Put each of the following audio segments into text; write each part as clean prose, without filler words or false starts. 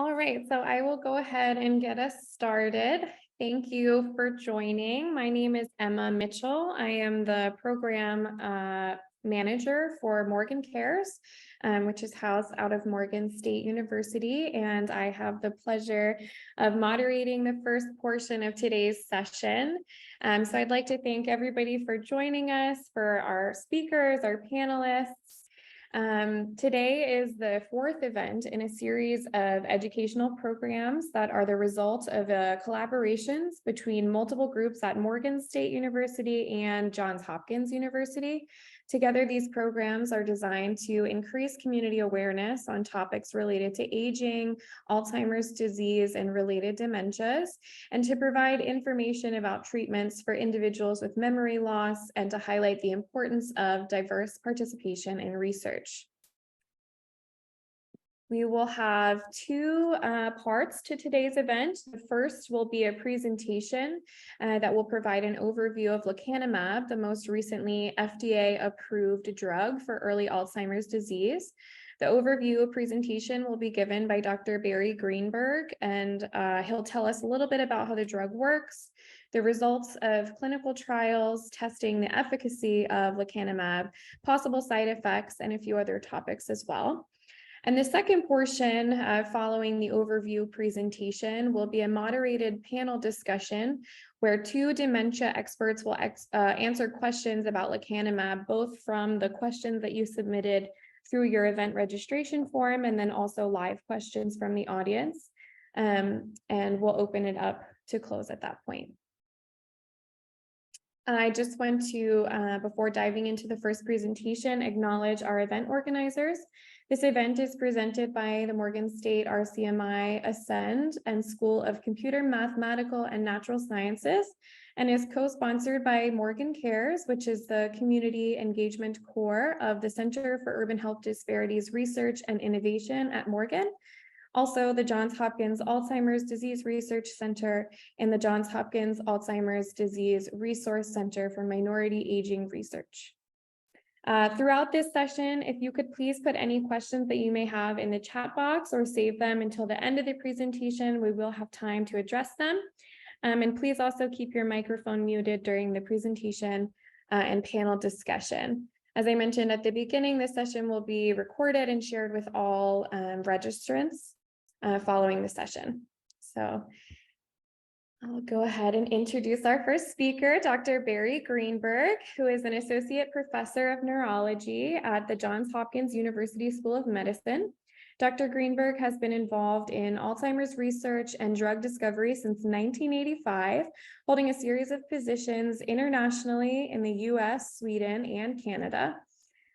All right, so I will go ahead and get us started. Thank you for joining. My name is Emma Mitchell. I am the program manager for Morgan Cares, which is housed out of Morgan State University. And I have the pleasure of moderating the first portion of today's session. So I'd like to thank everybody for joining us, for our speakers, our panelists. Today is the fourth event in a series of educational programs that are the result of collaborations between multiple groups at Morgan State University and Johns Hopkins University. Together, these programs are designed to increase community awareness on topics related to aging, Alzheimer's disease, and related dementias, and to provide information about treatments for individuals with memory loss and to highlight the importance of diverse participation in research. We will have two parts to today's event. The first will be a presentation that will provide an overview of Lecanemab, the most recently FDA-approved drug for early Alzheimer's disease. The overview presentation will be given by Dr. Barry Greenberg, and he'll tell us a little bit about how the drug works, the results of clinical trials, testing the efficacy of Lecanemab, possible side effects, and a few other topics as well. And the second portion following the overview presentation will be a moderated panel discussion where two dementia experts will answer questions about Lecanemab, both from the questions that you submitted through your event registration form and then also live questions from the audience. And we'll open it up to close at that point. I just want to, before diving into the first presentation, acknowledge our event organizers. This event is presented by the Morgan State RCMI Ascend and School of Computer, Mathematical, and Natural Sciences, and is co-sponsored by Morgan Cares, which is the community engagement core of the Center for Urban Health Disparities Research and Innovation at Morgan. Also, the Johns Hopkins Alzheimer's Disease Research Center and the Johns Hopkins Alzheimer's Disease Resource Center for Minority Aging Research. Throughout this session, if you could please put any questions that you may have in the chat box or save them until the end of the presentation, we will have time to address them. And please also keep your microphone muted during the presentation and panel discussion. As I mentioned at the beginning, this session will be recorded and shared with all registrants following the session. So I'll go ahead and introduce our first speaker, Dr. Barry Greenberg, who is an associate professor of neurology at the Johns Hopkins University School of Medicine. Dr. Greenberg has been involved in Alzheimer's research and drug discovery since 1985, holding a series of positions internationally in the US, Sweden, and Canada.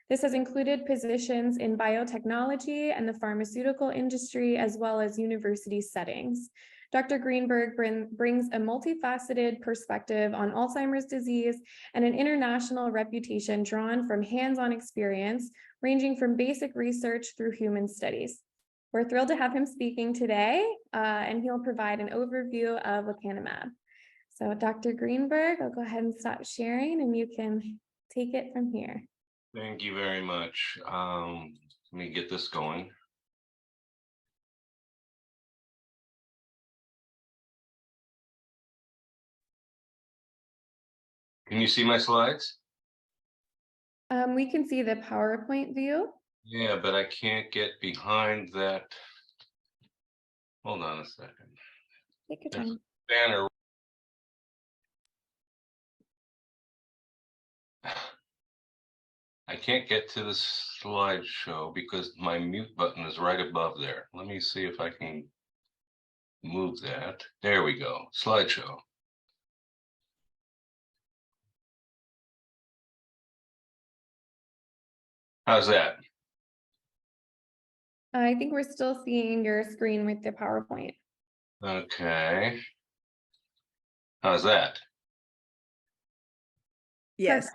This has included positions in biotechnology and the pharmaceutical industry, as well as university settings. Dr. Greenberg brings a multifaceted perspective on Alzheimer's disease and an international reputation drawn from hands-on experience, ranging from basic research through human studies. We're thrilled to have him speaking today, and he'll provide an overview of Lecanemab. So Dr. Greenberg, I'll go ahead and stop sharing and you can take it from here. Thank you very much. Let me get this going. Can you see my slides? We can see the PowerPoint view. Yeah, but I can't get behind that. Hold on a second. Take your time. Banner. I can't get to the slideshow because my mute button is right above there. Let me see if I can move that. There we go. Slideshow. How's that? I think we're still seeing your screen with the PowerPoint. Okay. How's that? Yes.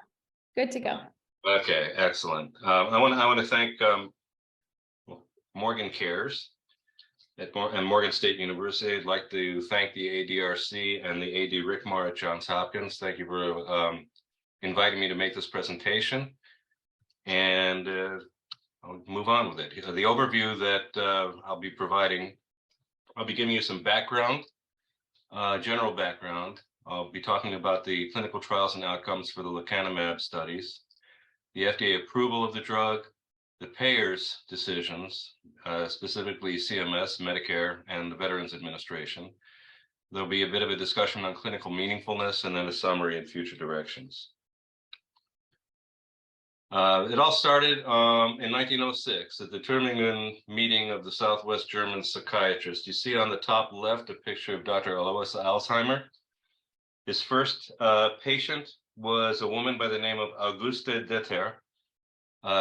Good to go. Okay, excellent. I want to thank Morgan Cares and Morgan State University. I'd like to thank the ADRC and the AD Rickmar at Johns Hopkins. Thank you for inviting me to make this presentation. And I'll move on with it. The overview that I'll be providing I'll be giving you some background, general background. I'll be talking about the clinical trials and outcomes for the Lecanemab studies, the FDA approval of the drug, the payers' decisions, specifically CMS, Medicare, and the Veterans Administration. There'll be a bit of a discussion on clinical meaningfulness and then a summary and future directions. It all started in 1906 at the Tübingen meeting of the Southwest German psychiatrists. You see on the top left a picture of Dr. Alois Alzheimer. His first patient was a woman by the name of Auguste Deter.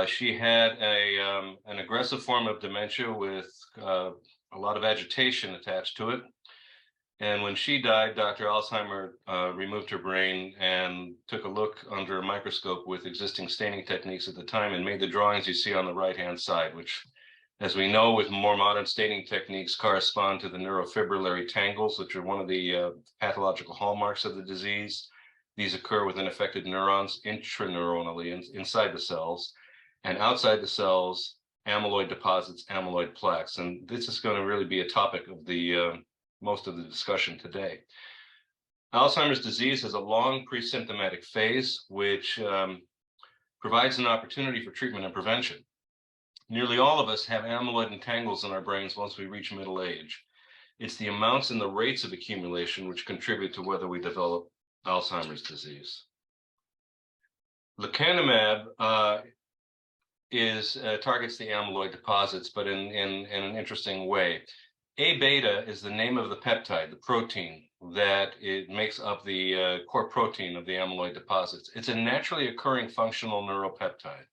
She had an aggressive form of dementia with a lot of agitation attached to it. And when she died, Dr. Alzheimer removed her brain and took a look under a microscope with existing staining techniques at the time and made the drawings you see on the right-hand side, which, as we know, with more modern staining techniques, correspond to the neurofibrillary tangles, which are one of the pathological hallmarks of the disease. These occur within affected neurons intraneuronally inside the cells, and outside the cells, amyloid deposits, amyloid plaques. And this is going to really be a topic of the most of the discussion today. Alzheimer's disease has a long pre-symptomatic phase, which provides an opportunity for treatment and prevention. Nearly all of us have amyloid and tangles in our brains once we reach middle age. It's the amounts and the rates of accumulation which contribute to whether we develop Alzheimer's disease. Lecanemab targets the amyloid deposits, but in an interesting way. A beta is the name of the peptide, the protein that it makes up the core protein of the amyloid deposits. It's a naturally occurring functional neuropeptide.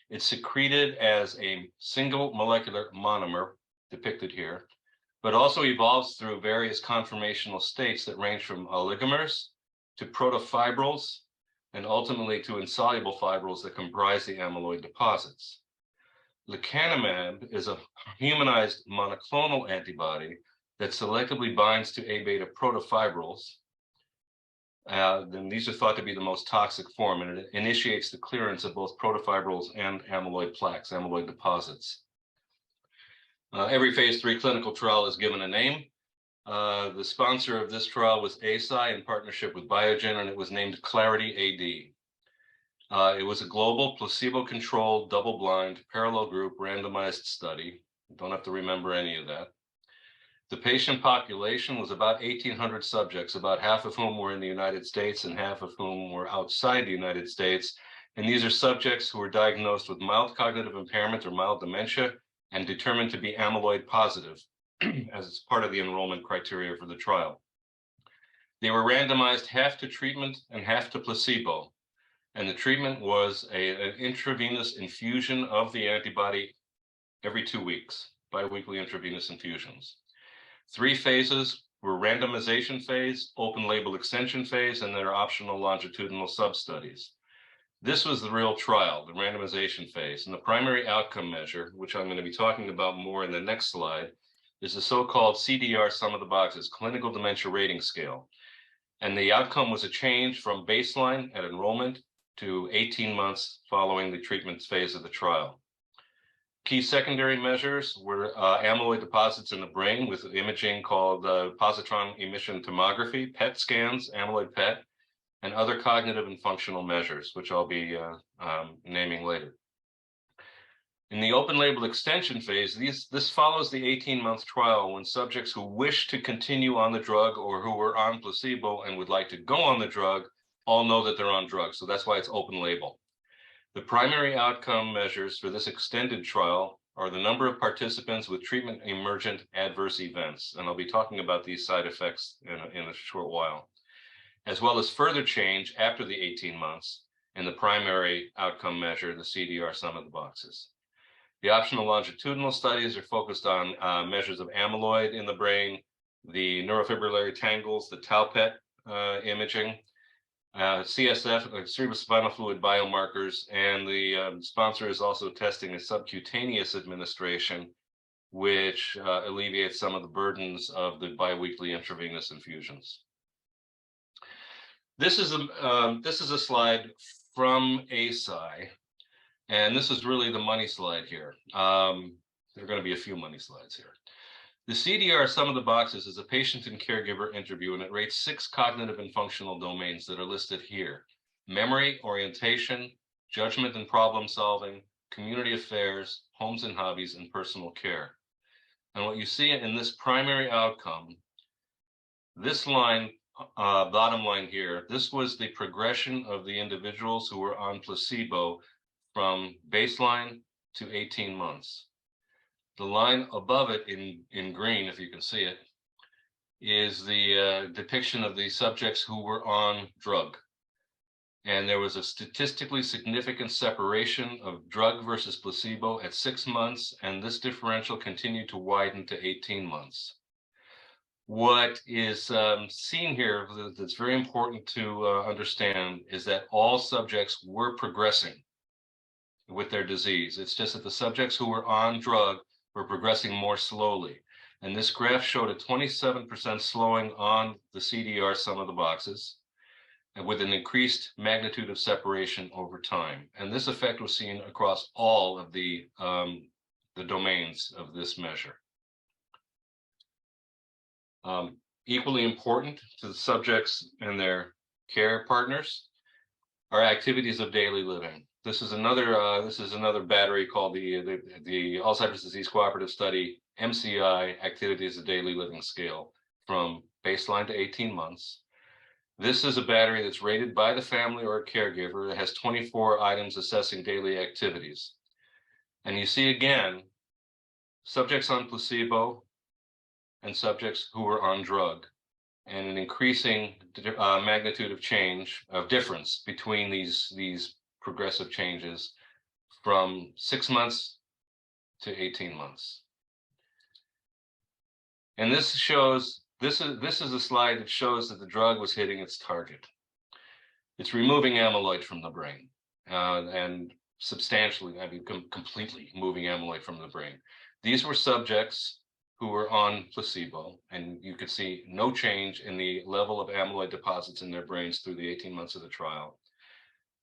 It's secreted as a single molecular monomer, depicted here, but also evolves through various conformational states that range from oligomers to protofibrils and ultimately to insoluble fibrils that comprise the amyloid deposits. Lecanemab is a humanized monoclonal antibody that selectively binds to A beta protofibrils. Then these are thought to be the most toxic form, and it initiates the clearance of both protofibrils and amyloid plaques, amyloid deposits. Every phase 3 clinical trial is given a name. The sponsor of this trial was Eisai in partnership with Biogen, and it was named Clarity AD. It was a global placebo-controlled, double-blind, parallel group randomized study. You don't have to remember any of that. The patient population was about 1,800 subjects, about half of whom were in the United States and half of whom were outside the United States. And these are subjects who were diagnosed with mild cognitive impairment or mild dementia and determined to be amyloid positive as part of the enrollment criteria for the trial. They were randomized half to treatment and half to placebo. And the treatment was an intravenous infusion of the antibody every 2 weeks, biweekly intravenous infusions. 3 phases were randomization phase, open label extension phase, and their optional longitudinal sub-studies. This was the real trial, the randomization phase. And the primary outcome measure, which I'm going to be talking about more in the next slide, is the so-called CDR sum of the boxes, Clinical Dementia Rating Scale. And the outcome was a change from baseline at enrollment to 18 months following the treatment phase of the trial. Key secondary measures were amyloid deposits in the brain with imaging called positron emission tomography, PET scans, amyloid PET, and other cognitive and functional measures, which I'll be naming later. In the open label extension phase, this follows the 18-month trial when subjects who wish to continue on the drug or who were on placebo and would like to go on the drug all know that they're on drugs. So that's why it's open label. The primary outcome measures for this extended trial are the number of participants with treatment emergent adverse events. And I'll be talking about these side effects in a short while, as well as further change after the 18 months in the primary outcome measure, the CDR sum of the boxes. The optional longitudinal studies are focused on measures of amyloid in the brain, the neurofibrillary tangles, the tau PET imaging, CSF, cerebrospinal fluid biomarkers, and the sponsor is also testing a subcutaneous administration, which alleviates some of the burdens of the biweekly intravenous infusions. This is a slide from Eisai, and this is really the money slide here. There are going to be a few money slides here. The CDR sum of the boxes is a patient and caregiver interview, and it rates 6 cognitive and functional domains that are listed here: memory, orientation, judgment and problem solving, community affairs, homes and hobbies, and personal care. And what you see in this primary outcome, this line, bottom line here, this was the progression of the individuals who were on placebo from baseline to 18 months. The line above it in green, if you can see it, is the depiction of the subjects who were on drug. And there was a statistically significant separation of drug versus placebo at 6 months, and this differential continued to widen to 18 months. What is seen here that's very important to understand is that all subjects were progressing with their disease. It's just that the subjects who were on drug were progressing more slowly. And this graph showed a 27% slowing on the CDR sum of the boxes, and with an increased magnitude of separation over time. And this effect was seen across all of the domains of this measure. Equally important to the subjects and their care partners are activities of daily living. This is another battery called the Alzheimer's Disease Cooperative Study, MCI, Activities of Daily Living Scale, from baseline to 18 months. This is a battery that's rated by the family or a caregiver. It has 24 items assessing daily activities. And you see again, subjects on placebo and subjects who were on drug, and an increasing magnitude of change, of difference between these progressive changes from 6 months to 18 months. And this shows, this is a slide that shows that the drug was hitting its target. It's removing amyloid from the brain, and substantially, I mean, completely moving amyloid from the brain. These were subjects who were on placebo, and you could see no change in the level of amyloid deposits in their brains through the 18 months of the trial.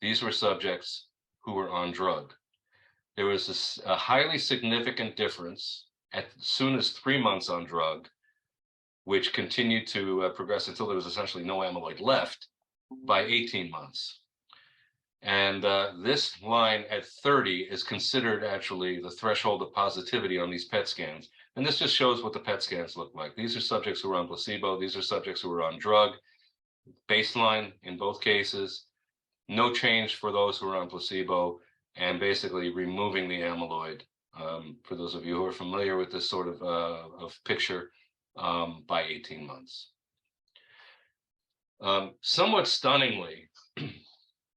These were subjects who were on drug. There was a highly significant difference as soon as 3 months on drug, which continued to progress until there was essentially no amyloid left by 18 months. And this line at 30 is considered actually the threshold of positivity on these PET scans. And this just shows what the PET scans look like. These are subjects who were on placebo. These are subjects who were on drug. Baseline in both cases, no change for those who were on placebo, and basically removing the amyloid. For those of you who are familiar with this sort of picture, by 18 months. Somewhat stunningly,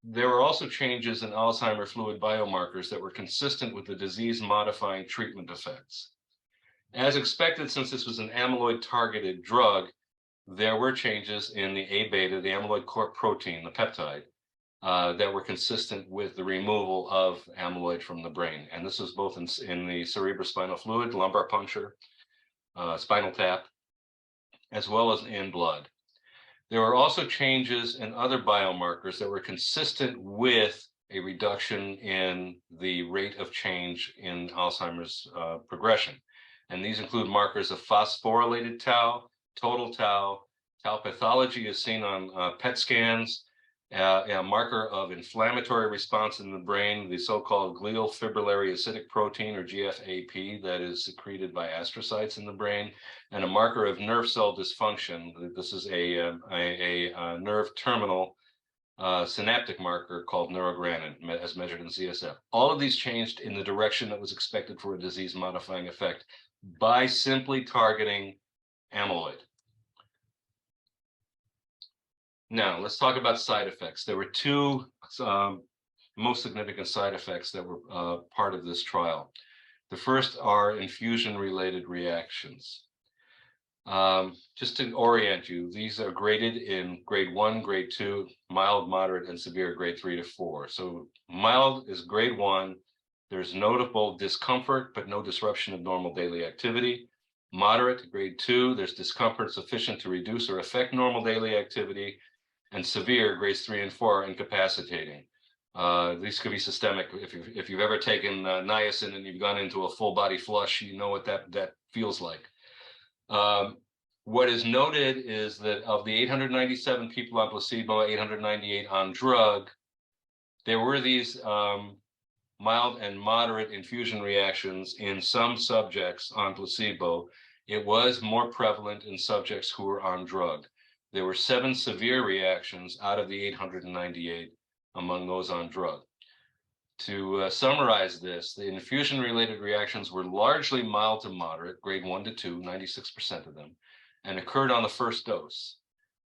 there were also changes in Alzheimer fluid biomarkers that were consistent with the disease-modifying treatment effects. As expected, since this was an amyloid-targeted drug, there were changes in the A-beta, the amyloid core protein, the peptide, that were consistent with the removal of amyloid from the brain. And this was both in the cerebrospinal fluid, lumbar puncture, spinal tap, as well as in blood. There were also changes in other biomarkers that were consistent with a reduction in the rate of change in Alzheimer's progression. And these include markers of phosphorylated tau, total tau. Tau pathology is seen on PET scans, a marker of inflammatory response in the brain, the so-called glial fibrillary acidic protein, or GFAP, that is secreted by astrocytes in the brain, and a marker of nerve cell dysfunction. This is a nerve terminal synaptic marker called neurogranin, as measured in CSF. All of these changed in the direction that was expected for a disease-modifying effect by simply targeting amyloid. Now, let's talk about side effects. There were two most significant side effects that were part of this trial. The first are infusion-related reactions. Just to orient you, these are graded in grade 1, grade 2, mild, moderate, and severe, grade 3 to 4. So mild is grade 1. There's notable discomfort, but no disruption of normal daily activity. Moderate, grade 2, there's discomfort sufficient to reduce or affect normal daily activity. And severe, grades 3 and 4, are incapacitating. These could be systemic. If you've ever taken niacin and you've gone into a full body flush, you know what that feels like. What is noted is that of the 897 people on placebo, 898 on drug, there were these mild and moderate infusion reactions in some subjects on placebo. It was more prevalent in subjects who were on drug. There were 7 severe reactions out of the 898 among those on drug. To summarize this, the infusion-related reactions were largely mild to moderate, grade 1 to 2, 96% of them, and occurred on the first dose,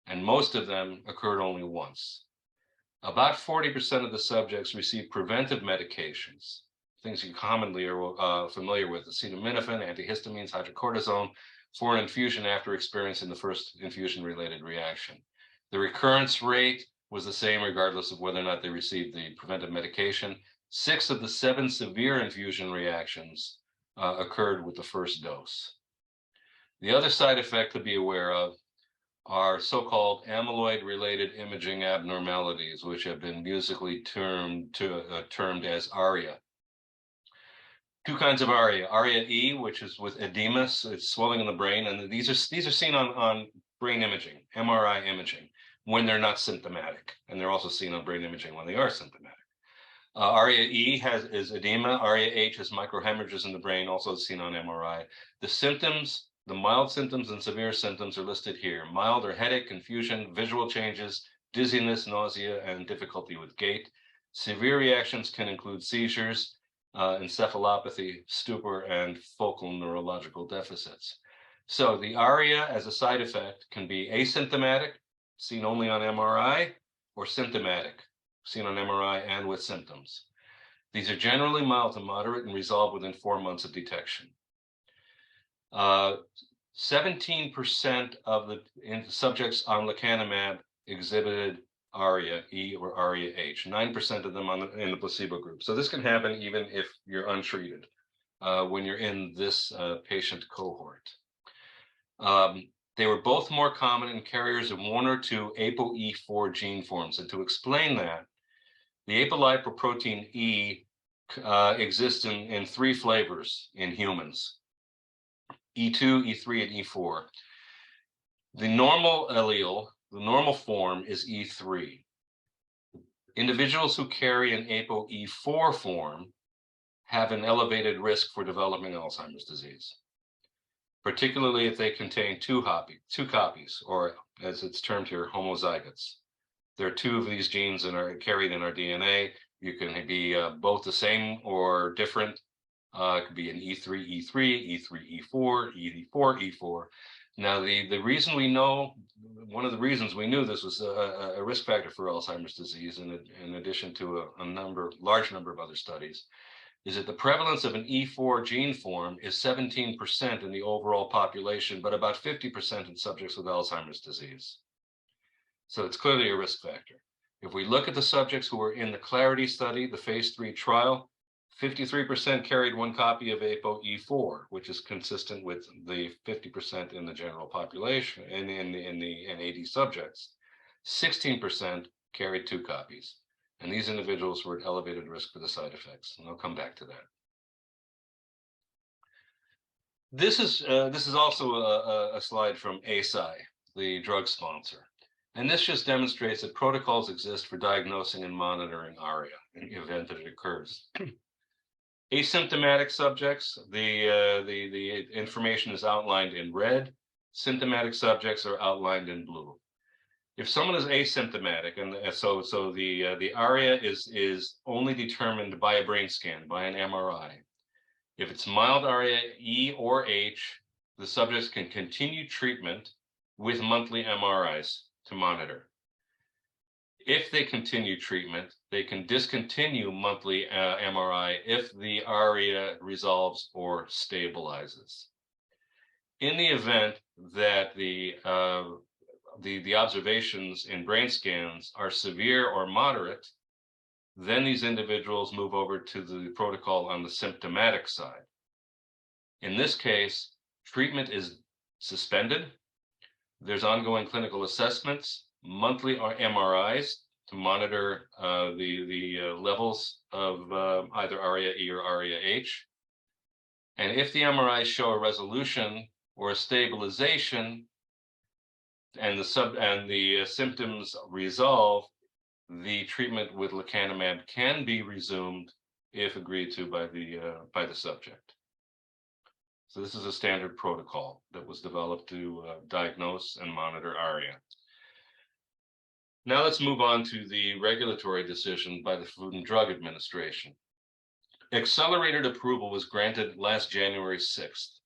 and most of them occurred only once. About 40% of the subjects received preventive medications, things you commonly are familiar with, acetaminophen, antihistamines, hydrocortisone, for an infusion after experiencing the first infusion-related reaction. The recurrence rate was the same regardless of whether or not they received the preventive medication. 6 of the 7 severe infusion reactions occurred with the first dose. The other side effect to be aware of are so-called amyloid-related imaging abnormalities, which have been musically termed as ARIA. 2 kinds of ARIA. ARIA-E, which is with edema, so it's swelling in the brain, and these are seen on brain imaging, MRI imaging, when they're not symptomatic, and they're also seen on brain imaging when they are symptomatic. ARIA-E is edema. ARIA-H is microhemorrhages in the brain, also seen on MRI. The symptoms, the mild symptoms and severe symptoms, are listed here. Mild are headache, confusion, visual changes, dizziness, nausea, and difficulty with gait. Severe reactions can include seizures, encephalopathy, stupor, and focal neurological deficits. So the ARIA as a side effect can be asymptomatic, seen only on MRI, or symptomatic, seen on MRI and with symptoms. These are generally mild to moderate and resolve within 4 months of detection. 17% of the subjects on lecanemab exhibited ARIA-E or ARIA-H, 9% of them in the placebo group. So this can happen even if you're untreated when you're in this patient cohort. They were both more common in carriers of 1 or 2 ApoE4 gene forms. And to explain that, the apolipoprotein E exists in 3 flavors in humans: E2, E3, and E4. The normal allele, the normal form, is E3. Individuals who carry an ApoE4 form have an elevated risk for developing Alzheimer's disease, particularly if they contain 2 copies, or as it's termed here, homozygotes. There are 2 of these genes that are carried in our DNA. You can be both the same or different. It could be an E3, E3, E3, E4, E4, E4. Now, the reason we know, one of the reasons we knew this was a risk factor for Alzheimer's disease, in addition to a large number of other studies, is that the prevalence of an E4 gene form is 17% in the overall population, but about 50% in subjects with Alzheimer's disease. So it's clearly a risk factor. If we look at the subjects who were in the Clarity study, the phase 3 trial, 53% carried 1 copy of ApoE4, which is consistent with the 50% in the general population and in the NAD subjects. 16% carried 2 copies. And these individuals were at elevated risk for the side effects. And I'll come back to that. This is also a slide from Eisai, the drug sponsor. And this just demonstrates that protocols exist for diagnosing and monitoring ARIA in the event that it occurs. Asymptomatic subjects, the information is outlined in red. Symptomatic subjects are outlined in blue. If someone is asymptomatic, and so the ARIA is only determined by a brain scan, by an MRI. If it's mild ARIA, E or H, the subjects can continue treatment with monthly MRIs to monitor. If they continue treatment, they can discontinue monthly MRI if the ARIA resolves or stabilizes. In the event that the observations in brain scans are severe or moderate, then these individuals move over to the protocol on the symptomatic side. In this case, treatment is suspended. There's ongoing clinical assessments, monthly MRIs to monitor the levels of either ARIA-E or ARIA-H. And if the MRIs show a resolution or a stabilization and the symptoms resolve, the treatment with lecanemab can be resumed if agreed to by the subject. So this is a standard protocol that was developed to diagnose and monitor ARIA. Now let's move on to the regulatory decision by the Food and Drug Administration. Accelerated approval was granted last January 6th,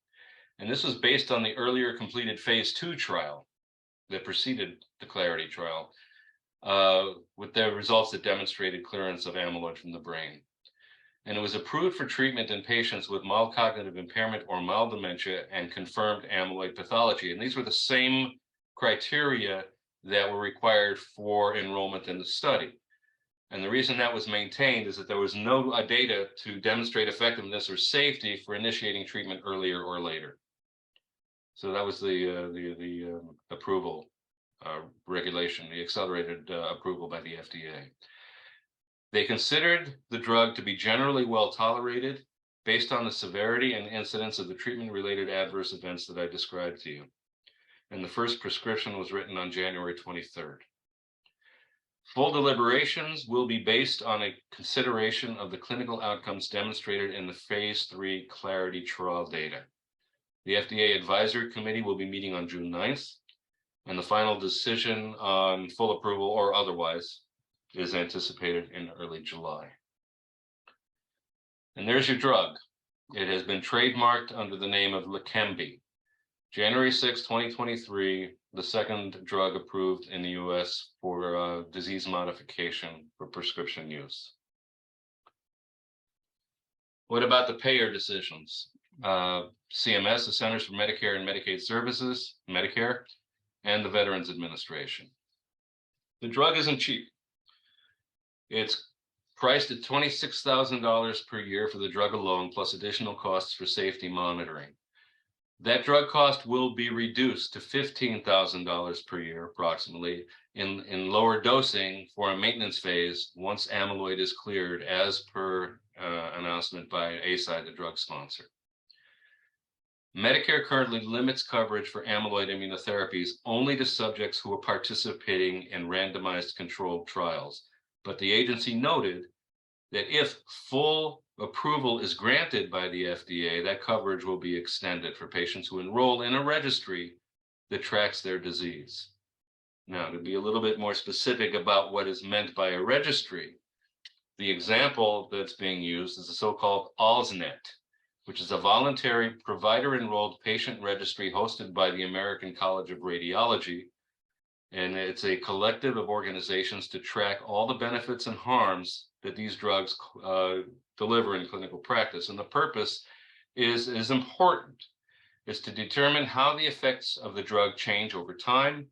and this was based on the earlier completed phase 2 trial that preceded the Clarity trial, with the results that demonstrated clearance of amyloid from the brain. And it was approved for treatment in patients with mild cognitive impairment or mild dementia and confirmed amyloid pathology. And these were the same criteria that were required for enrollment in the study. And the reason that was maintained is that there was no data to demonstrate effectiveness or safety for initiating treatment earlier or later. So that was the approval regulation, the accelerated approval by the FDA. They considered the drug to be generally well tolerated based on the severity and incidence of the treatment-related adverse events that I described to you. And the first prescription was written on January 23rd. Full deliberations will be based on a consideration of the clinical outcomes demonstrated in the phase 3 Clarity trial data. The FDA Advisory Committee will be meeting on June 9th, and the final decision on full approval or otherwise is anticipated in early July. And there's your drug. It has been trademarked under the name of Lecanemab. January 6, 2023, the second drug approved in the US for disease modification for prescription use. What about the payer decisions? CMS, the Centers for Medicare and Medicaid Services, Medicare, and the Veterans Administration. The drug isn't cheap. It's priced at $26,000 per year for the drug alone, plus additional costs for safety monitoring. That drug cost will be reduced to $15,000 per year, approximately, in lower dosing for a maintenance phase once amyloid is cleared, as per announcement by Eisai, the drug sponsor. Medicare currently limits coverage for amyloid immunotherapies only to subjects who are participating in randomized controlled trials. But the agency noted that if full approval is granted by the FDA, that coverage will be extended for patients who enroll in a registry that tracks their disease. Now, to be a little bit more specific about what is meant by a registry, the example that's being used is the so-called ALZNet, which is a voluntary provider-enrolled patient registry hosted by the American College of Radiology. And it's a collective of organizations to track all the benefits and harms that these drugs deliver in clinical practice. And the purpose is important, is to determine how the effects of the drug change over time,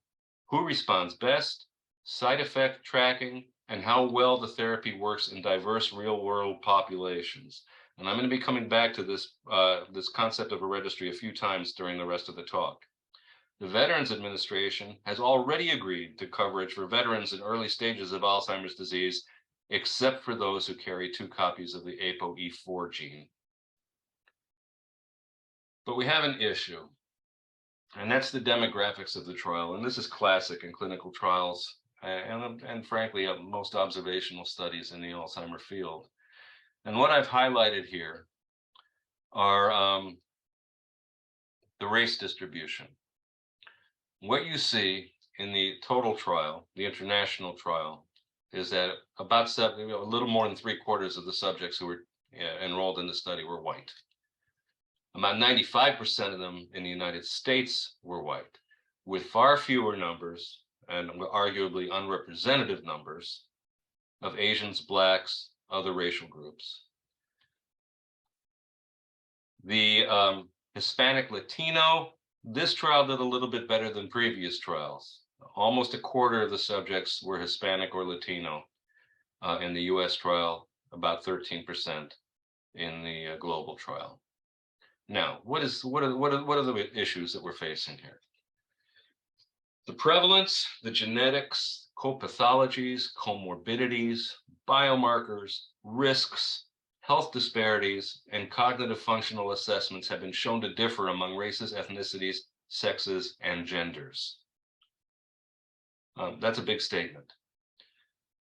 who responds best, side effect tracking, and how well the therapy works in diverse real-world populations. And I'm going to be coming back to this concept of a registry a few times during the rest of the talk. The Veterans Administration has already agreed to coverage for veterans in early stages of Alzheimer's disease, except for those who carry 2 copies of the ApoE4 gene. But we have an issue, and that's the demographics of the trial. And this is classic in clinical trials and frankly, most observational studies in the Alzheimer field. And what I've highlighted here are the race distribution. What you see in the total trial, the international trial, is that about a little more than 3/4 of the subjects who were enrolled in the study were white. About 95% of them in the United States were white, with far fewer numbers, and arguably unrepresentative numbers, of Asians, Blacks, other racial groups. The Hispanic Latino, this trial did a little bit better than previous trials. Almost 1/4 of the subjects were Hispanic or Latino in the US trial, about 13% in the global trial. Now, what are the issues that we're facing here? The prevalence, the genetics, copathologies, comorbidities, biomarkers, risks, health disparities, and cognitive functional assessments have been shown to differ among races, ethnicities, sexes, and genders. That's a big statement.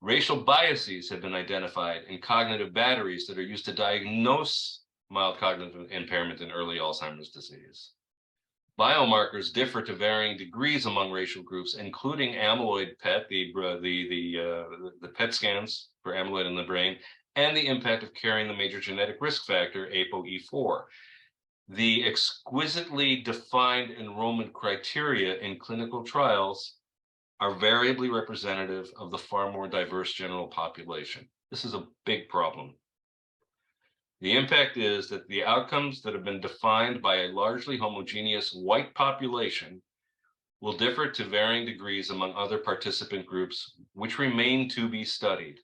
Racial biases have been identified in cognitive batteries that are used to diagnose mild cognitive impairment in early Alzheimer's disease. Biomarkers differ to varying degrees among racial groups, including amyloid PET, the PET scans for amyloid in the brain, and the impact of carrying the major genetic risk factor, ApoE4. The exquisitely defined enrollment criteria in clinical trials are variably representative of the far more diverse general population. This is a big problem. The impact is that the outcomes that have been defined by a largely homogeneous white population will differ to varying degrees among other participant groups, which remain to be studied.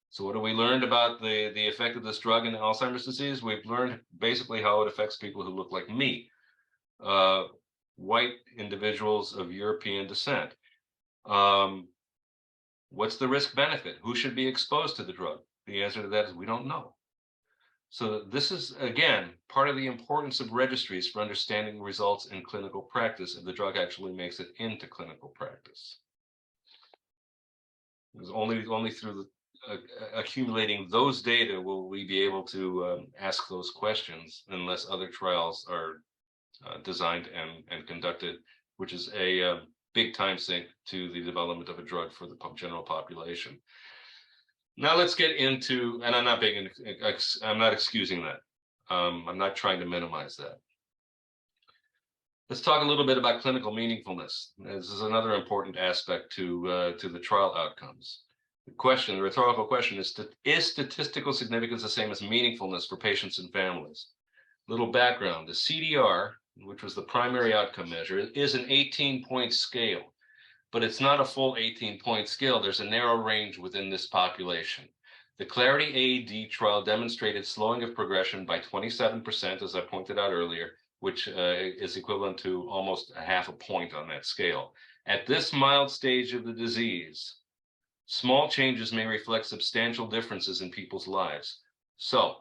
So what have we learned about the effect of this drug in Alzheimer's disease? We've learned basically how it affects people who look like me, white individuals of European descent. What's the risk benefit? Who should be exposed to the drug? The answer to that is we don't know. So this is, again, part of the importance of registries for understanding results in clinical practice if the drug actually makes it into clinical practice. Because only through accumulating those data will we be able to ask those questions, unless other trials are designed and conducted, which is a big time sink to the development of a drug for the general population. Now let's get into, and I'm not excusing that. I'm not trying to minimize that. Let's talk a little bit about clinical meaningfulness. This is another important aspect to the trial outcomes. The rhetorical question is statistical significance the same as meaningfulness for patients and families? Little background, the CDR, which was the primary outcome measure, is an 18-point scale. But it's not a full 18-point scale. There's a narrow range within this population. The Clarity AD trial demonstrated slowing of progression by 27%, as I pointed out earlier, which is equivalent to almost a half a point on that scale. At this mild stage of the disease, small changes may reflect substantial differences in people's lives. So,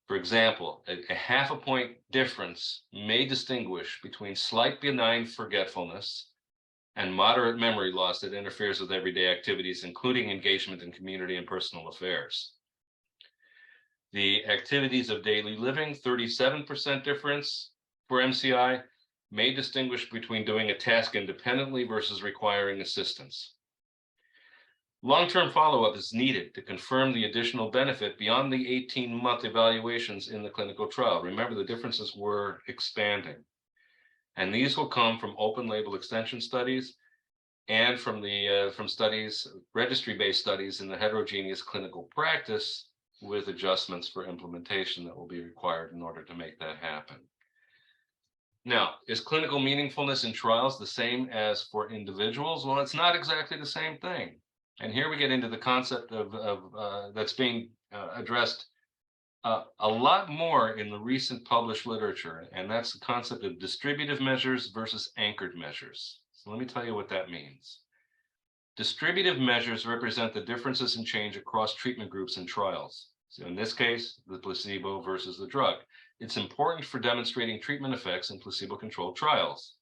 for example, a half a point difference may distinguish between slight benign forgetfulness and moderate memory loss that interferes with everyday activities, including engagement in community and personal affairs. The activities of daily living, 37% difference for MCI, may distinguish between doing a task independently versus requiring assistance. Long-term follow-up is needed to confirm the additional benefit beyond the 18-month evaluations in the clinical trial. Remember, the differences were expanding. And these will come from open label extension studies and from studies, registry-based studies in the heterogeneous clinical practice, with adjustments for implementation that will be required in order to make that happen. Now, is clinical meaningfulness in trials the same as for individuals? Well, it's not exactly the same thing. And here we get into the concept of that's being addressed a lot more in the recent published literature, and that's the concept of distributive measures versus anchored measures. So let me tell you what that means. Distributive measures represent the differences in change across treatment groups and trials. So in this case, the placebo versus the drug. It's important for demonstrating treatment effects in placebo-controlled trials.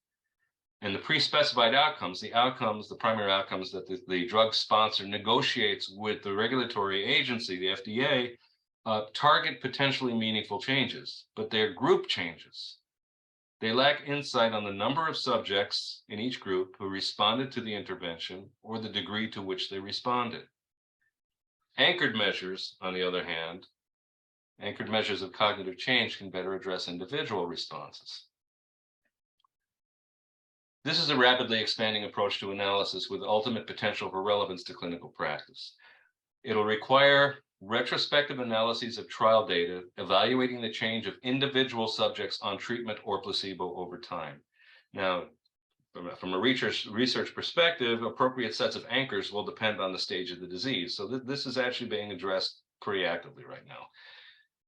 And the pre-specified outcomes, the primary outcomes that the drug sponsor negotiates with the regulatory agency, the FDA, target potentially meaningful changes, but they're group changes. They lack insight on the number of subjects in each group who responded to the intervention or the degree to which they responded. Anchored measures, on the other hand, anchored measures of cognitive change can better address individual responses. This is a rapidly expanding approach to analysis with ultimate potential for relevance to clinical practice. It'll require retrospective analyses of trial data, evaluating the change of individual subjects on treatment or placebo over time. Now, from a research perspective, appropriate sets of anchors will depend on the stage of the disease. So this is actually being addressed pretty actively right now.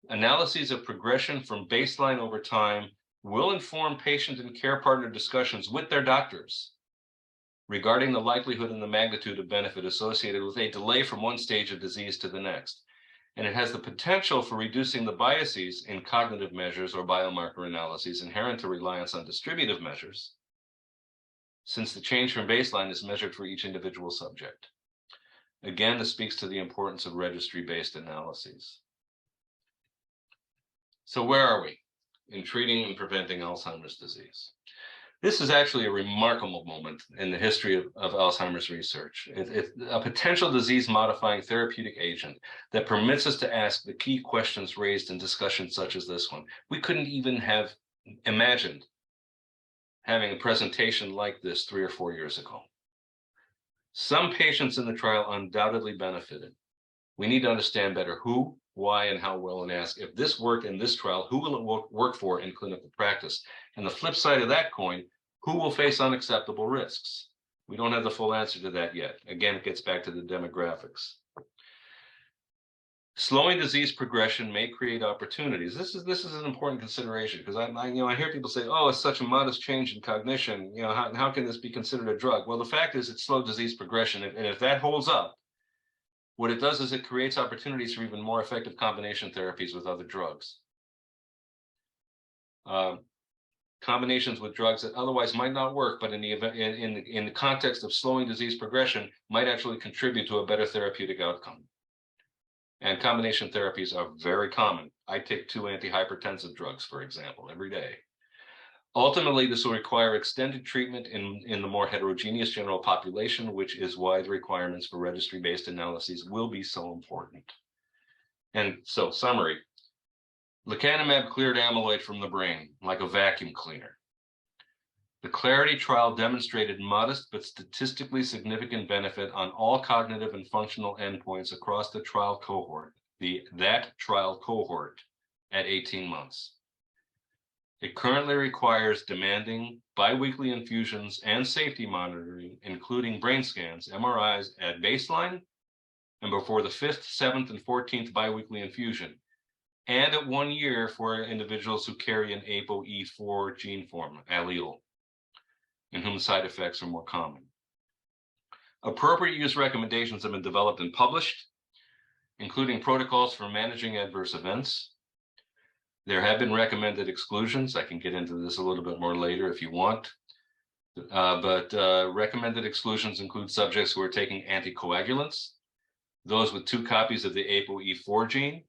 Analyses of progression from baseline over time will inform patient and care partner discussions with their doctors regarding the likelihood and the magnitude of benefit associated with a delay from one stage of disease to the next. and it has the potential for reducing the biases in cognitive measures or biomarker analyses inherent to reliance on distributive measures, since the change from baseline is measured for each individual subject. Again, this speaks to the importance of registry-based analyses. So where are we in treating and preventing Alzheimer's disease? This is actually a remarkable moment in the history of Alzheimer's research. It's a potential disease-modifying therapeutic agent that permits us to ask the key questions raised in discussions such as this one. We couldn't even have imagined having a presentation like this 3 or 4 years ago. Some patients in the trial undoubtedly benefited. We need to understand better who, why, and how well, and ask, if this worked in this trial, who will it work for in clinical practice? And the flip side of that coin, who will face unacceptable risks? We don't have the full answer to that yet. Again, it gets back to the demographics. Slowing disease progression may create opportunities. This is an important consideration, because I hear people say, "Oh, it's such a modest change in cognition. How can this be considered a drug?" Well, the fact is, it's slowed disease progression, and if that holds up, what it does is it creates opportunities for even more effective combination therapies with other drugs. Combinations with drugs that otherwise might not work, but in the context of slowing disease progression, might actually contribute to a better therapeutic outcome. And combination therapies are very common. I take 2 antihypertensive drugs, for example, every day. Ultimately, this will require extended treatment in the more heterogeneous general population, which is why the requirements for registry-based analyses will be so important. And so, summary. Lecanemab cleared amyloid from the brain like a vacuum cleaner. The Clarity trial demonstrated modest but statistically significant benefit on all cognitive and functional endpoints across the trial cohort, that trial cohort at 18 months. It currently requires demanding biweekly infusions and safety monitoring, including brain scans, MRIs at baseline and before the 5th, 7th, and 14th biweekly infusion, and at 1 year for individuals who carry an ApoE4 gene form allele, in whom side effects are more common. Appropriate use recommendations have been developed and published, including protocols for managing adverse events. There have been recommended exclusions. I can get into this a little bit more later if you want. But recommended exclusions include subjects who are taking anticoagulants, those with 2 copies of the ApoE4 gene,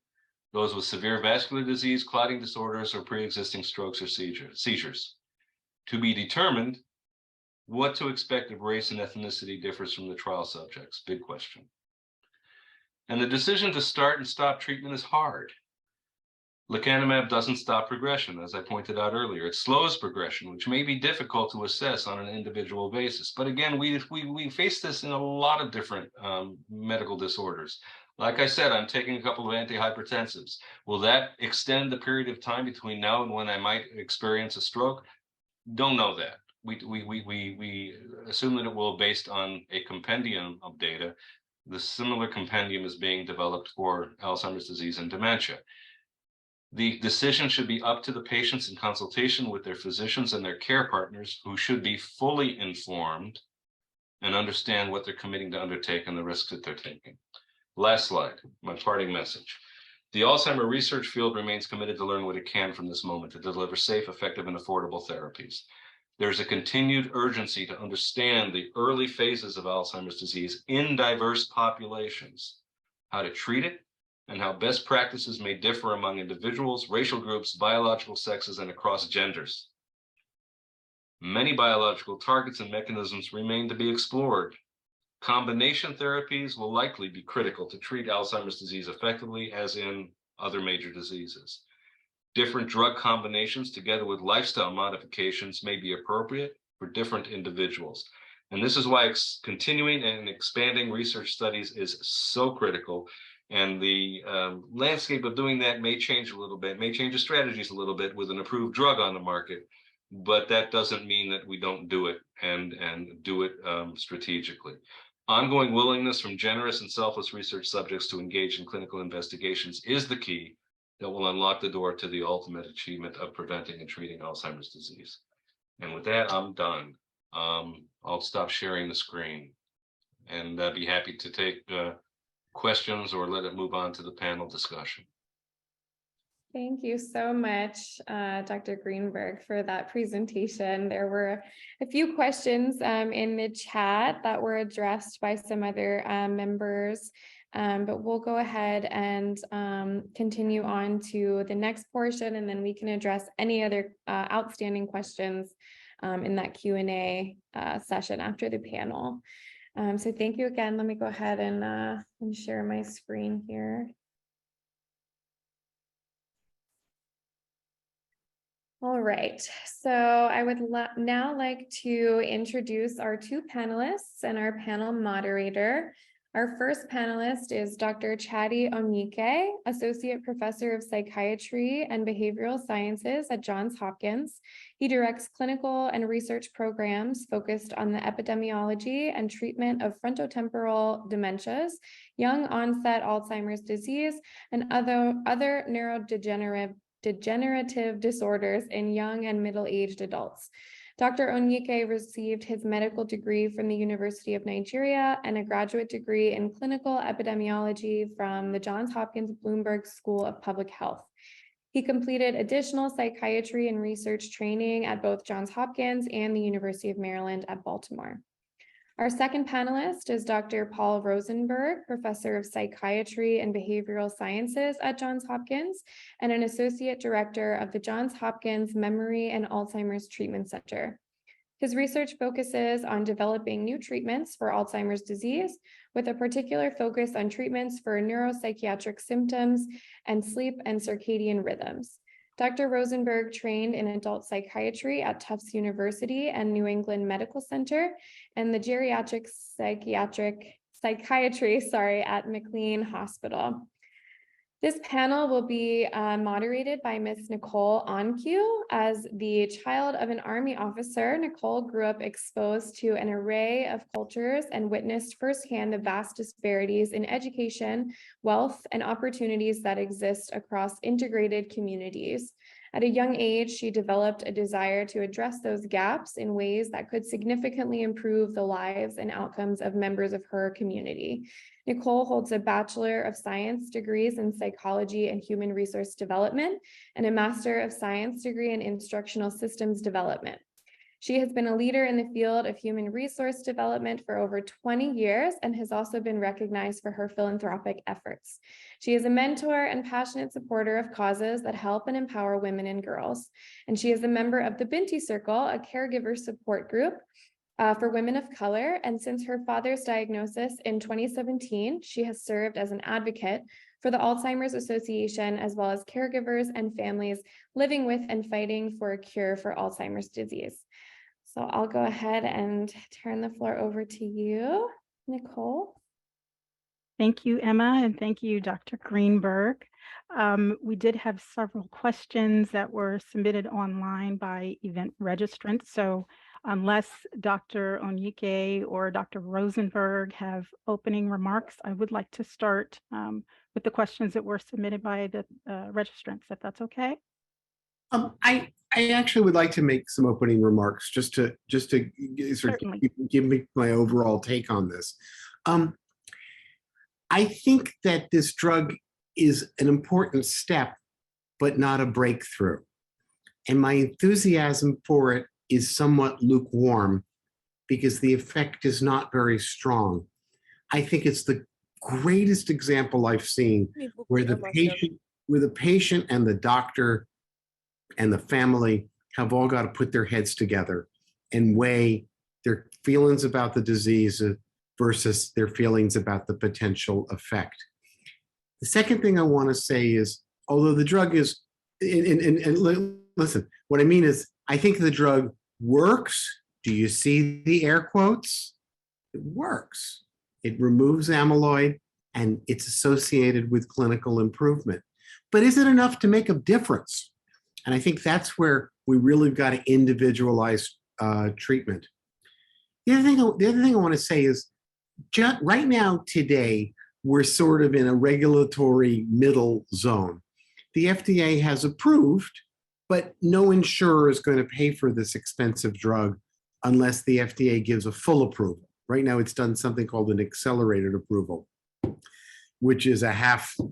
those with severe vascular disease, clotting disorders, or pre-existing strokes or seizures. To be determined, what to expect if race and ethnicity differs from the trial subjects? Big question. And the decision to start and stop treatment is hard. Lecanemab doesn't stop progression, as I pointed out earlier. It slows progression, which may be difficult to assess on an individual basis. But again, we face this in a lot of different medical disorders. Like I said, I'm taking a couple of antihypertensives. Will that extend the period of time between now and when I might experience a stroke? Don't know that. We assume that it will based on a compendium of data. The similar compendium is being developed for Alzheimer's disease and dementia. The decision should be up to the patients in consultation with their physicians and their care partners, who should be fully informed and understand what they're committing to undertake and the risks that they're taking. Last slide, my parting message. The Alzheimer research field remains committed to learn what it can from this moment to deliver safe, effective, and affordable therapies. There's a continued urgency to understand the early phases of Alzheimer's disease in diverse populations, how to treat it, and how best practices may differ among individuals, racial groups, biological sexes, and across genders. Many biological targets and mechanisms remain to be explored. Combination therapies will likely be critical to treat Alzheimer's disease effectively, as in other major diseases. Different drug combinations together with lifestyle modifications may be appropriate for different individuals. And this is why continuing and expanding research studies is so critical. And the landscape of doing that may change a little bit, may change the strategies a little bit with an approved drug on the market, but that doesn't mean that we don't do it and do it strategically. Ongoing willingness from generous and selfless research subjects to engage in clinical investigations is the key that will unlock the door to the ultimate achievement of preventing and treating Alzheimer's disease. And with that, I'm done. I'll stop sharing the screen and be happy to take questions or let it move on to the panel discussion. Thank you so much, Dr. Greenberg, for that presentation. There were a few questions in the chat that were addressed by some other members, but we'll go ahead and continue on to the next portion, and then we can address any other outstanding questions in that Q&A session after the panel. So thank you again. Let me go ahead and share my screen here. All right, so I would now like to introduce our two panelists and our panel moderator. Our first panelist is Dr. Chiadi Onyike, Associate Professor of Psychiatry and Behavioral Sciences at Johns Hopkins. He directs clinical and research programs focused on the epidemiology and treatment of frontotemporal dementias, young onset Alzheimer's disease, and other neurodegenerative disorders in young and middle-aged adults. Dr. Onyike received his medical degree from the University of Nigeria and a graduate degree in clinical epidemiology from the Johns Hopkins Bloomberg School of Public Health. He completed additional psychiatry and research training at both Johns Hopkins and the University of Maryland at Baltimore. Our second panelist is Dr. Paul Rosenberg, Professor of Psychiatry and Behavioral Sciences at Johns Hopkins and an Associate Director of the Johns Hopkins Memory and Alzheimer's Treatment Center. His research focuses on developing new treatments for Alzheimer's disease, with a particular focus on treatments for neuropsychiatric symptoms and sleep and circadian rhythms. Dr. Rosenberg trained in adult psychiatry at Tufts University and New England Medical Center and the geriatric psychiatry at McLean Hospital. This panel will be moderated by Ms. Nicole Onyike. As the child of an Army officer, Nicole grew up exposed to an array of cultures and witnessed firsthand the vast disparities in education, wealth, and opportunities that exist across integrated communities. At a young age, she developed a desire to address those gaps in ways that could significantly improve the lives and outcomes of members of her community. Nicole holds a Bachelor of Science degrees in Psychology and Human Resource Development and a Master of Science degree in Instructional Systems Development. She has been a leader in the field of human resource development for over 20 years and has also been recognized for her philanthropic efforts. She is a mentor and passionate supporter of causes that help and empower women and girls. And she is a member of the Binti Circle, a caregiver support group for women of color. And since her father's diagnosis in 2017, she has served as an advocate for the Alzheimer's Association, as well as caregivers and families living with and fighting for a cure for Alzheimer's disease. So I'll go ahead and turn the floor over to you, Nicole. Thank you, Emma, and thank you, Dr. Greenberg. We did have several questions that were submitted online by event registrants. So unless Dr. Onyike or Dr. Rosenberg have opening remarks, I would like to start with the questions that were submitted by the registrants, if that's okay. I actually would like to make some opening remarks just to sort of give me my overall take on this. I think that this drug is an important step, but not a breakthrough. And my enthusiasm for it is somewhat lukewarm because the effect is not very strong. I think it's the greatest example I've seen where the patient and the doctor and the family have all got to put their heads together and weigh their feelings about the disease versus their feelings about the potential effect. The second thing I want to say is, although the drug is, listen, what I mean is, I think the drug works. Do you see the air quotes? It works. It removes amyloid and it's associated with clinical improvement. But is it enough to make a difference? And I think that's where we really got to individualize treatment. The other thing I want to say is, right now, today, we're sort of in a regulatory middle zone. The FDA has approved, but no insurer is going to pay for this expensive drug unless the FDA gives a full approval. Right now, it's done something called an accelerated approval. which is a halfway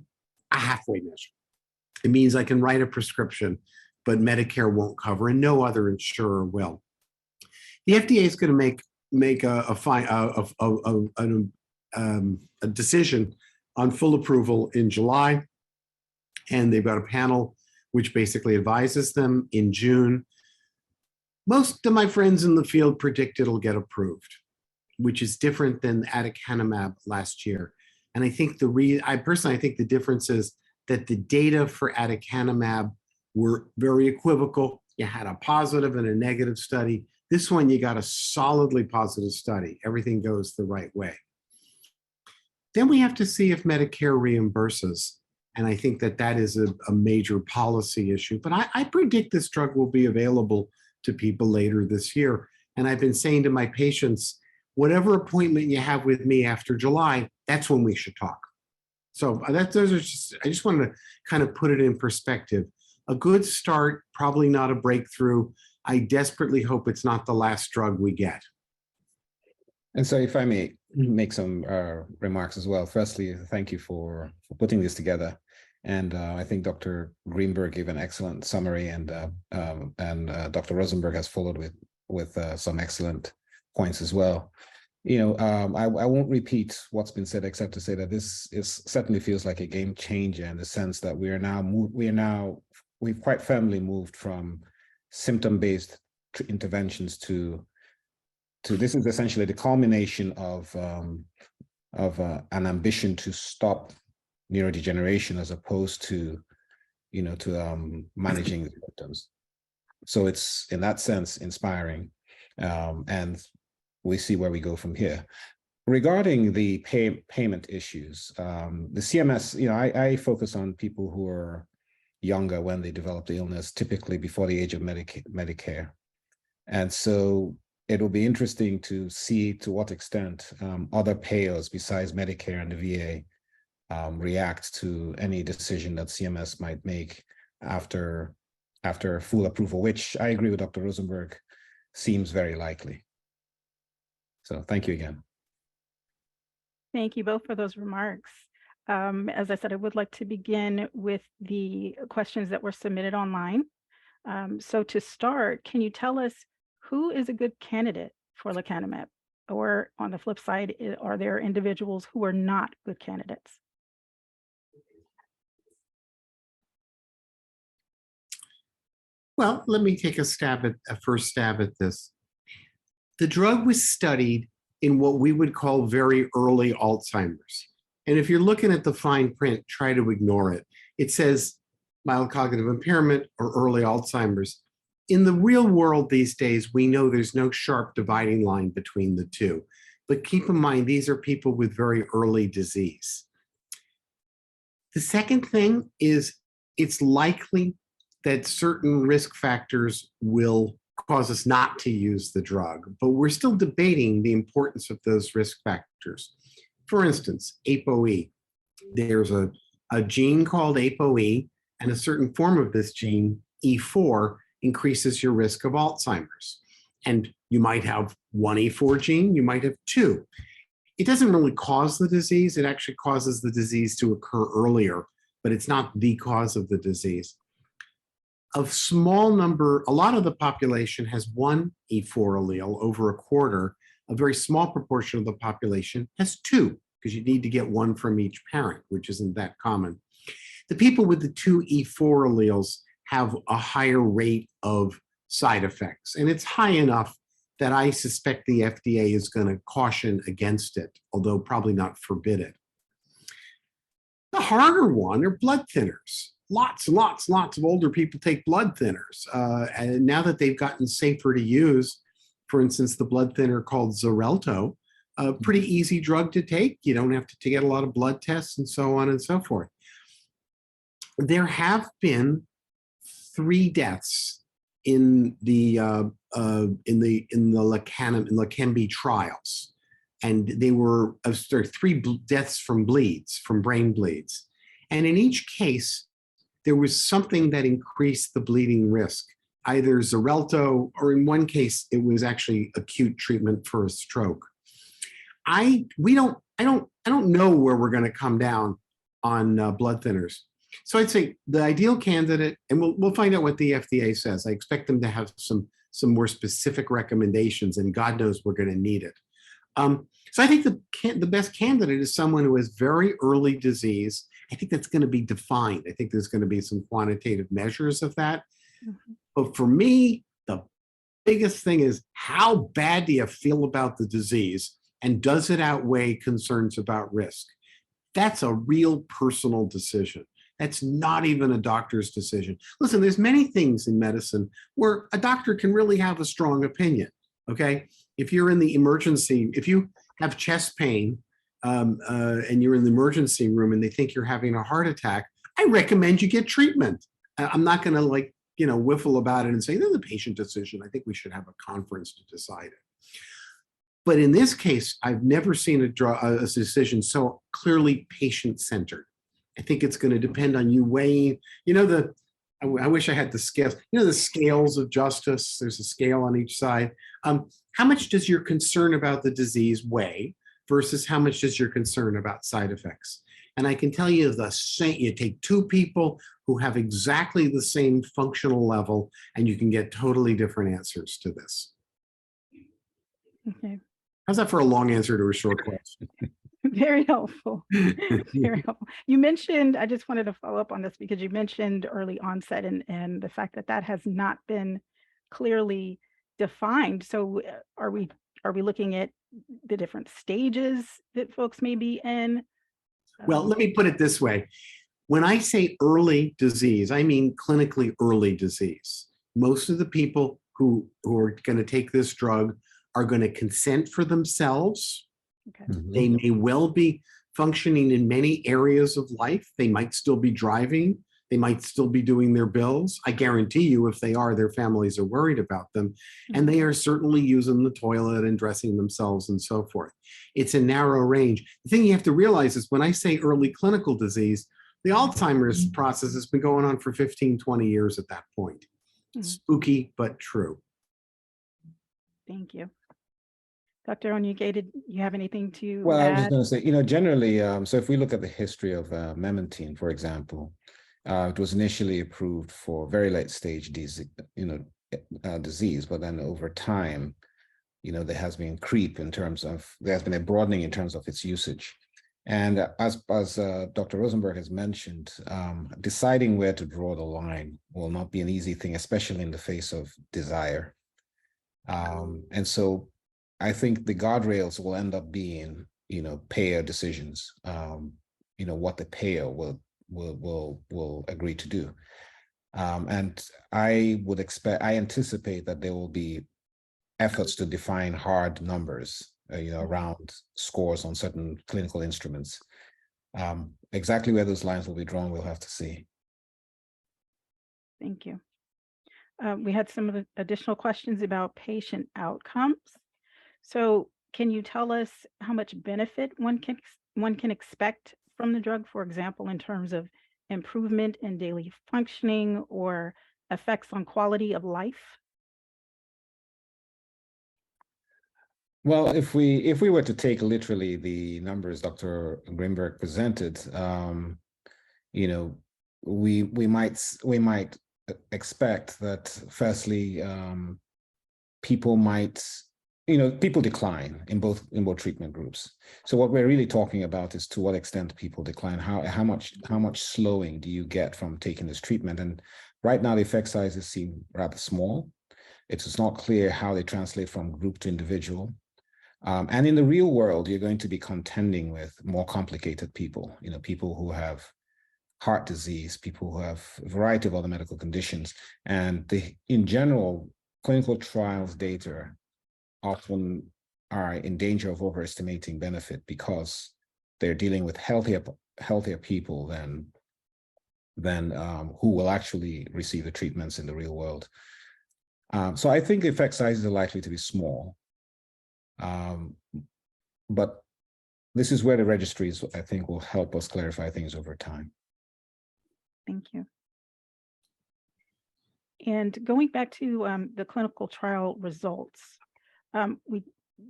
measure. It means I can write a prescription, but Medicare won't cover, and no other insurer will. The FDA is going to make a decision on full approval in July, and they've got a panel which basically advises them in June. Most of my friends in the field predict it'll get approved, which is different than aducanumab last year. And I think I personally think the difference is that the data for aducanumab were very equivocal. You had a positive and a negative study. This one, you got a solidly positive study. Everything goes the right way. Then we have to see if Medicare reimburses. And I think that is a major policy issue. But I predict this drug will be available to people later this year. And I've been saying to my patients, whatever appointment you have with me after July, that's when we should talk. So I just wanted to kind of put it in perspective. A good start, probably not a breakthrough. I desperately hope it's not the last drug we get. And so if I may make some remarks as well. Firstly, thank you for putting this together. And I think Dr. Greenberg gave an excellent summary, and Dr. Rosenberg has followed with some excellent points as well. I won't repeat what's been said, except to say that this certainly feels like a game changer in the sense that we've quite firmly moved from symptom-based interventions to this is essentially the culmination of an ambition to stop neurodegeneration as opposed to managing the symptoms. So it's in that sense inspiring, and we see where we go from here. Regarding the payment issues, the CMS, I focus on people who are younger when they develop the illness, typically before the age of Medicare. And so it will be interesting to see to what extent other payers besides Medicare and the VA react to any decision that CMS might make after full approval, which I agree with Dr. Rosenberg, seems very likely. So thank you again. Thank you both for those remarks. As I said, I would like to begin with the questions that were submitted online. So to start, can you tell us who is a good candidate for lecanemab? Or on the flip side, are there individuals who are not good candidates? Well, let me take a first stab at this. The drug was studied in what we would call very early Alzheimer's. And if you're looking at the fine print, try to ignore it. It says mild cognitive impairment or early Alzheimer's. In the real world these days, we know there's no sharp dividing line between the two. But keep in mind, these are people with very early disease. The second thing is it's likely that certain risk factors will cause us not to use the drug, but we're still debating the importance of those risk factors. For instance, ApoE. There's a gene called ApoE, and a certain form of this gene, E4, increases your risk of Alzheimer's. And you might have one E4 gene, you might have two. It doesn't really cause the disease. It actually causes the disease to occur earlier, but it's not the cause of the disease. A small number, a lot of the population has one E4 allele, over a quarter. A very small proportion of the population has two, because you need to get one from each parent, which isn't that common. The people with the two E4 alleles have a higher rate of side effects, and it's high enough that I suspect the FDA is going to caution against it, although probably not forbid it. The harder one are blood thinners. Lots of older people take blood thinners. And now that they've gotten safer to use, for instance, the blood thinner called Xarelto, a pretty easy drug to take. You don't have to get a lot of blood tests and so on and so forth. There have been 3 deaths in the Lecanemab trials, and they were 3 deaths from bleeds, from brain bleeds, and in each case there was something that increased the bleeding risk, either Xarelto, or in one case it was actually acute treatment for a stroke. We don't don't know where we're going to come down on blood thinners. So I'd say the ideal candidate, and we'll find out what the FDA says. I expect them to have some more specific recommendations, and God knows we're going to need it. So I think the best candidate is someone who has very early disease. I think that's going to be defined. I think there's going to be some quantitative measures of that. Mm-hmm. But for me, the biggest thing is, how bad do you feel about the disease, and does it outweigh concerns about risk? That's a real personal decision. That's not even a doctor's decision. Listen, there's many things in medicine where a doctor can really have a strong opinion, okay? If you're in the emergency, if you have chest pain and you're in the emergency room and they think you're having a heart attack, I recommend you get treatment. I'm not gonna whiffle about it and say, there's a patient decision. I think we should have a conference to decide it. But in this case, I've never seen a decision so clearly patient-centered. I think it's going to depend on you weighing, I wish I had the scales, the scales of justice. There's a scale on each side. How much does your concern about the disease weigh versus how much does your concern about side effects? And I can tell you you take two people who have exactly the same functional level, and you can get totally different answers to this. Okay. How's that for a long answer to a short question? Very helpful. Very helpful. You mentioned, I just wanted to follow up on this because you mentioned early onset and the fact that has not been clearly defined. So are we looking at the different stages that folks may be in? Well, let me put it this way. When I say early disease, I mean clinically early disease. Most of the people who are going to take this drug are going to consent for themselves. Okay. Mm-hmm. They may well be functioning in many areas of life. They might still be driving. They might still be doing their bills. I guarantee you, if they are, their families are worried about them. Mm-hmm. And they are certainly using the toilet and dressing themselves and so forth. It's a narrow range. The thing you have to realize is when I say early clinical disease, the Alzheimer's process has been going on for 15, 20 years at that point. Mm-hmm. Spooky, but true. Thank you. Dr. Onyike, did you have anything to Well, add? I was just going to say, generally, so if we look at the history of memantine, for example, it was initially approved for very late stage disease, but then over time, there has been creep in terms of, there's been a broadening in terms of its usage. And as Dr. Rosenberg has mentioned, deciding where to draw the line will not be an easy thing, especially in the face of desire. And so I think the guardrails will end up being, payer decisions, what the payer will agree to do. And I anticipate that there will be efforts to define hard numbers, around scores on certain clinical instruments. Exactly where those lines will be drawn, we'll have to see. Thank you. We had some of the additional questions about patient outcomes. So can you tell us how much benefit one can expect from the drug, for example, in terms of improvement in daily functioning or effects on quality of life? Well, if we were to take literally the numbers Dr. Greenberg presented, we might expect that firstly, people decline in both treatment groups. So what we're really talking about is to what extent people decline, how much slowing do you get from taking this treatment? And right now the effect sizes seem rather small. It's not clear how they translate from group to individual. And in the real world, you're going to be contending with more complicated people, people who have heart disease, people who have a variety of other medical conditions. And in general, clinical trials data often are in danger of overestimating benefit because they're dealing with healthier people than who will actually receive the treatments in the real world. So I think the effect sizes are likely to be small. But this is where the registries, I think, will help us clarify things over time. Thank you. And going back to the clinical trial results,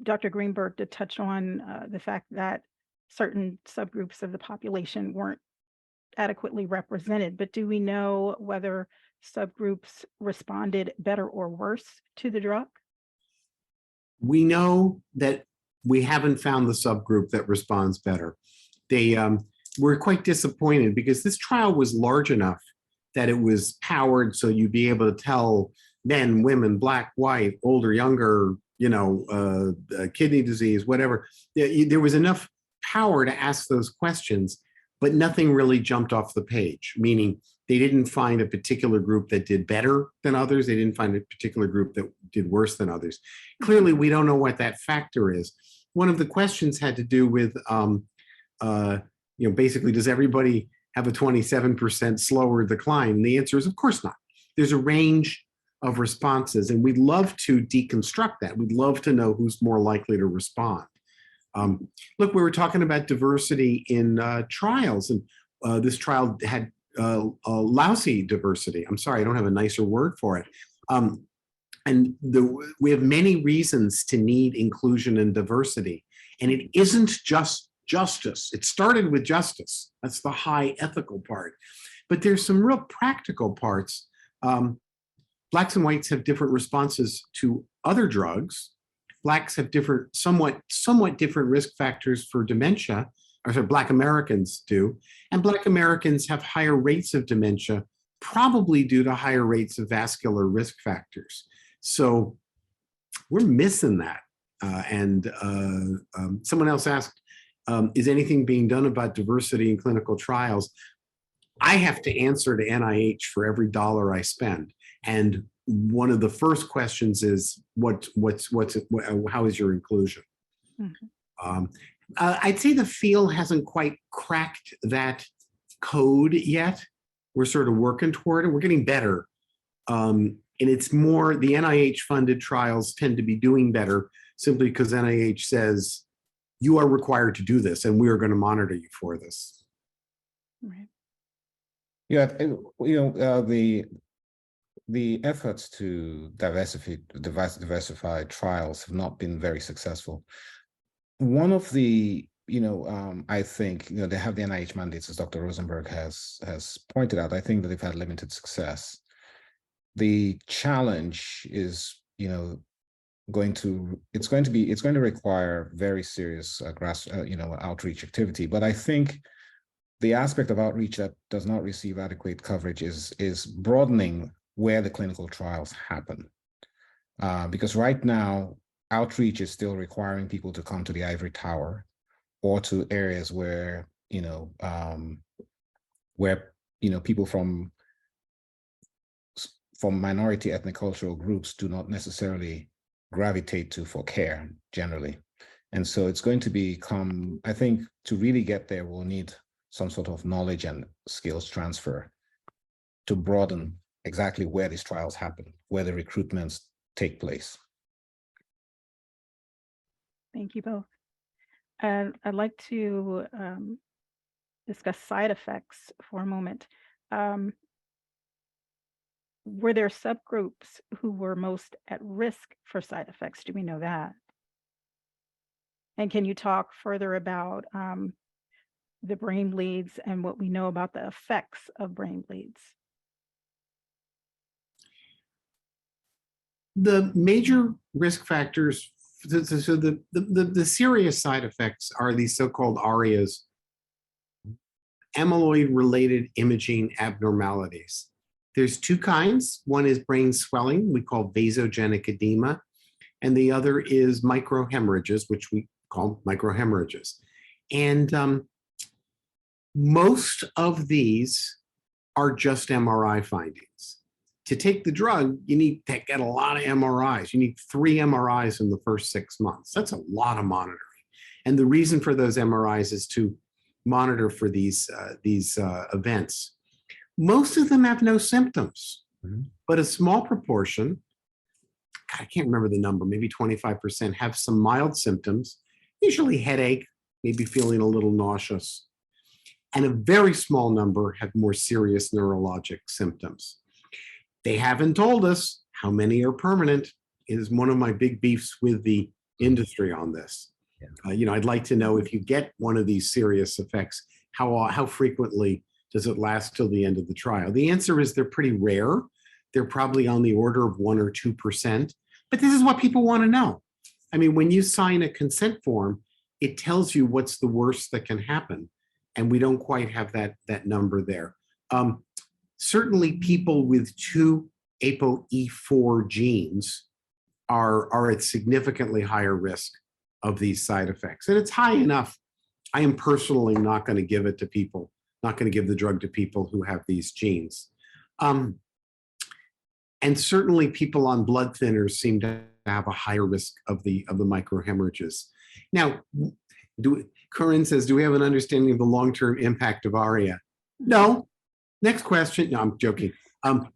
Dr. Greenberg did touch on the fact that certain subgroups of the population weren't adequately represented, but do we know whether subgroups responded better or worse to the drug? We know that we haven't found the subgroup that responds better. They were quite disappointed because this trial was large enough that it was powered so you'd be able to tell men, women, black, white, older, younger, kidney disease, whatever. There was enough power to ask those questions, but nothing really jumped off the page, meaning they didn't find a particular group that did better than others. They didn't find a particular group that did worse than others. Clearly, we don't know what that factor is. One of the questions had to do with, basically, does everybody have a 27% slower decline? And the answer is, of course not. There's a range of responses, and we'd love to deconstruct that. We'd love to know who's more likely to respond. Look, we were talking about diversity in trials, and this trial had lousy diversity. I'm sorry, I don't have a nicer word for it. We have many reasons to need inclusion and diversity, and it isn't just justice. It started with justice. That's the high ethical part. But there's some real practical parts. Blacks and whites have different responses to other drugs. Blacks have somewhat different risk factors for dementia, or sorry, Black Americans do. And Black Americans have higher rates of dementia, probably due to higher rates of vascular risk factors. So we're missing that. Someone else asked, is anything being done about diversity in clinical trials? I have to answer to NIH for every dollar I spend. And one of the first questions is, how is your inclusion? Mm-hmm. I'd say the field hasn't quite cracked that code yet. We're sort of working toward it. We're getting better. And it's more, the NIH funded trials tend to be doing better simply because NIH says, you are required to do this and we are going to monitor you for this. Right. Yeah, the efforts to diversify trials have not been very successful. One of the, I think, they have the NIH mandates, as Dr. Rosenberg has pointed out. I think that they've had limited success. The challenge is, going to require very serious outreach activity. But I think the aspect of outreach that does not receive adequate coverage is broadening where the clinical trials happen. Because right now, outreach is still requiring people to come to the ivory tower or to areas where, people from minority ethnic cultural groups do not necessarily gravitate to for care generally. And so it's going to become, I think, to really get there, we'll need some sort of knowledge and skills transfer to broaden exactly where these trials happen, where the recruitments take place. Thank you both. And I'd like to discuss side effects for a moment. Were there subgroups who were most at risk for side effects? Do we know that? And can you talk further about the brain bleeds and what we know about the effects of brain bleeds? The major risk factors, so the serious side effects are these so-called ARIAs, amyloid-related imaging abnormalities. There's two kinds. One is brain swelling, we call vasogenic edema, and the other is microhemorrhages, which we call microhemorrhages. And most of these are just MRI findings. To take the drug, you need to get a lot of MRIs. You need 3 MRIs in the first 6 months. That's a lot of monitoring. And the reason for those MRIs is to monitor for these events. Most of them have no symptoms, but a small proportion, I can't remember the number, maybe 25% have some mild symptoms, usually headache, maybe feeling a little nauseous. And a very small number have more serious neurologic symptoms. They haven't told us how many are permanent. It is one of my big beefs with the industry on this. I'd like to know if you get one of these serious effects, how frequently does it last till the end of the trial? The answer is they're pretty rare. They're probably on the order of 1 or 2%. But this is what people want to know. I mean, when you sign a consent form, it tells you what's the worst that can happen. And we don't quite have that number there. Certainly people with 2 ApoE4 genes are at significantly higher risk of these side effects. And it's high enough. I am personally not going to give it to people, not going to give the drug to people who have these genes. And certainly people on blood thinners seem to have a higher risk of the microhemorrhages. Now, Corinne says, do we have an understanding of the long-term impact of ARIA? No. Next question. No, I'm joking. No,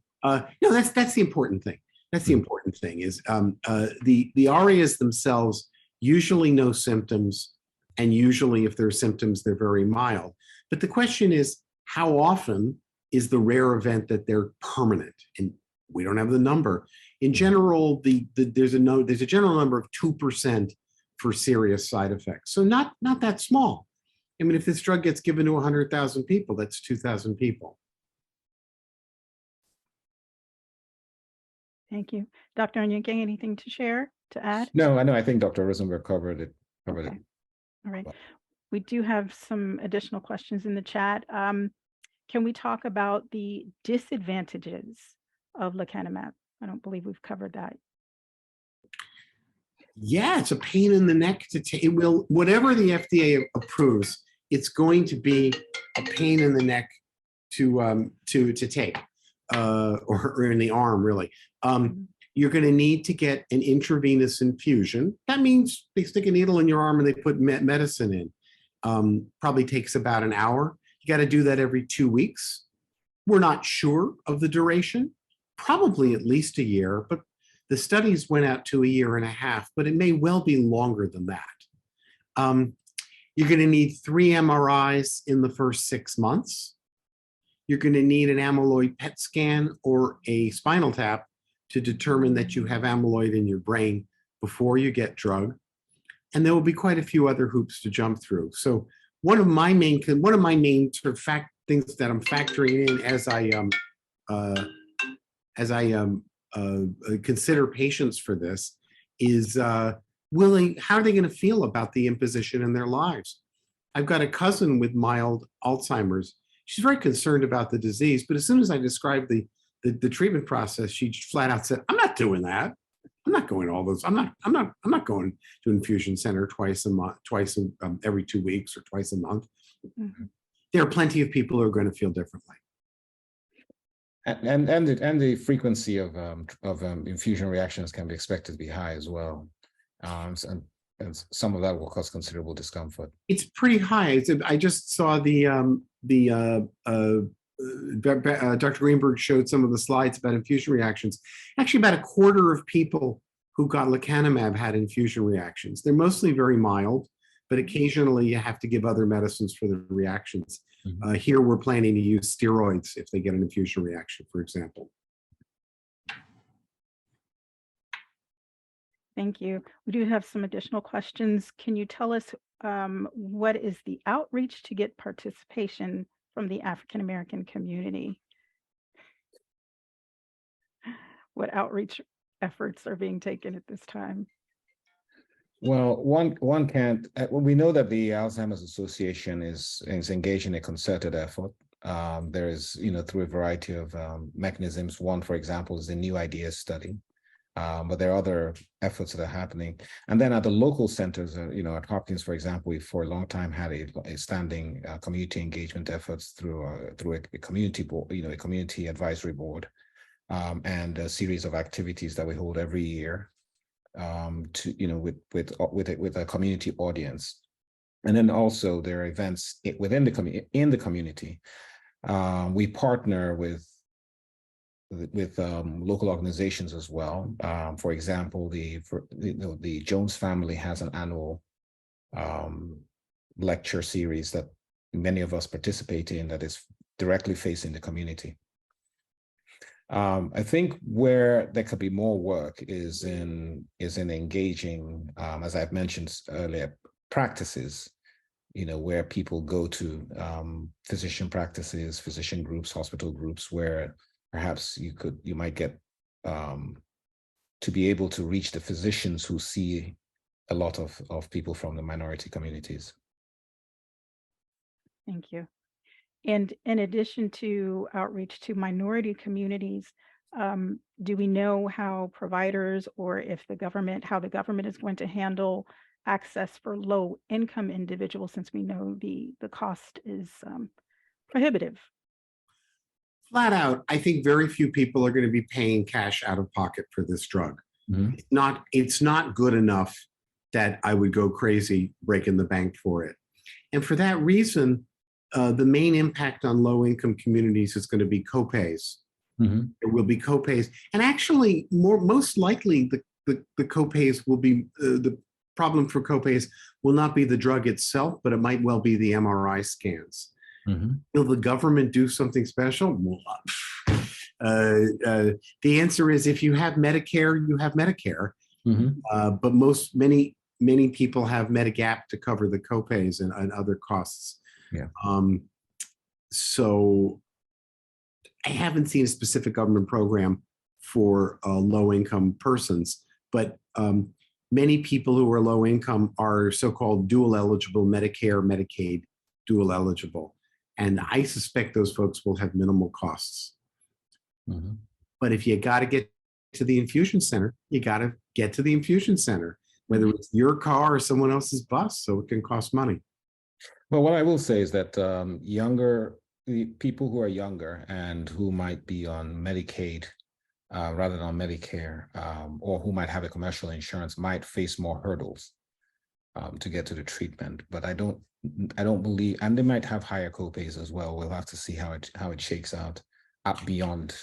that's the important thing. That's the important thing is the ARIAs themselves usually no symptoms, and usually if there are symptoms, they're very mild. But the question is, how often is the rare event that they're permanent? And we don't have the number. In general, there's a general number of 2% for serious side effects. So not that small. I mean, if this drug gets given to 100,000 people, that's 2,000 people. Thank you. Dr. Onyike, anything to share, to add? No, I think Dr. Rosenberg covered it. Okay. All right. We do have some additional questions in the chat. Can we talk about the disadvantages of lecanemab? I don't believe we've covered that. Yeah, it's a pain in the neck to take. It will, whatever the FDA approves, it's going to be a pain in the neck to take, or in the arm, really. You're going to need to get an intravenous infusion. That means they stick a needle in your arm and they put medicine in. Probably takes about an hour. You got to do that every 2 weeks. We're not sure of the duration, probably at least a year, but the studies went out to 1.5 years, but it may well be longer than that. You're going to need 3 MRIs in the first 6 months. You're going to need an amyloid PET scan or a spinal tap to determine that you have amyloid in your brain before you get drug. And there will be quite a few other hoops to jump through. So one of my main sort of things that I'm factoring in as I consider patients for this is how are they going to feel about the imposition in their lives? I've got a cousin with mild Alzheimer's. She's very concerned about the disease, but as soon as I described the treatment process, she flat out said, "I'm not doing that. I'm not going to all those. I'm not going to infusion center twice a month, every 2 weeks or twice a month." Mm-hmm. There are plenty of people who are going to feel differently. And the frequency of infusion reactions can be expected to be high as well, and some of that will cause considerable discomfort. It's pretty high. I just saw Dr. Greenberg showed some of the slides about infusion reactions. Actually, about 1/4 of people who got lecanemab had infusion reactions. They're mostly very mild, but occasionally you have to give other medicines for the reactions. Mm-hmm. Here we're planning to use steroids if they get an infusion reaction, for example. Thank you. We do have some additional questions. Can you tell us what is the outreach to get participation from the African American community? What outreach efforts are being taken at this time? Well, one can't. Well, we know that the Alzheimer's Association is engaged in a concerted effort. There is, through a variety of mechanisms. One, for example, is the New Ideas Study. But there are other efforts that are happening. And then at the local centers, at Hopkins, for example, we for a long time had a standing community engagement efforts through a community board, a community advisory board, and a series of activities that we hold every year, with a community audience. And then also there are events within the community. We partner with local organizations as well. For example, the Jones family has an annual lecture series that many of us participate in that is directly facing the community. I think where there could be more work is in engaging, as I've mentioned earlier, practices, where people go to physician practices, physician groups, hospital groups, where perhaps you might get to be able to reach the physicians who see a lot of people from the minority communities. Thank you. And in addition to outreach to minority communities, do we know how providers or how the government is going to handle access for low-income individuals, since we know the cost is prohibitive? Flat out, I think very few people are going to be paying cash out of pocket for this drug. Mhm. It's not good enough that I would go crazy breaking the bank for it. And for that reason, the main impact on low-income communities is going to be copays. Mhm. There will be copays, and actually, most likely, the copays will be the problem for copays will not be the drug itself, but it might well be the MRI scans. Mhm. Will the government do something special? Well, the answer is, if you have Medicare, you have Medicare. Mhm. But many people have Medigap to cover the copays and other costs. Yeah. So I haven't seen a specific government program for low-income persons, but many people who are low income are so-called dual eligible, Medicare, Medicaid, dual eligible. And I suspect those folks will have minimal costs. Mhm. But if you got to get to the infusion center, you got to get to the infusion center, whether it's your car or someone else's bus, so it can cost money. Well, what I will say is that the people who are younger and who might be on Medicaid rather than on Medicare, or who might have a commercial insurance, might face more hurdles to get to the treatment. But I don't believe, and they might have higher copays as well. We'll have to see how it shakes out up beyond.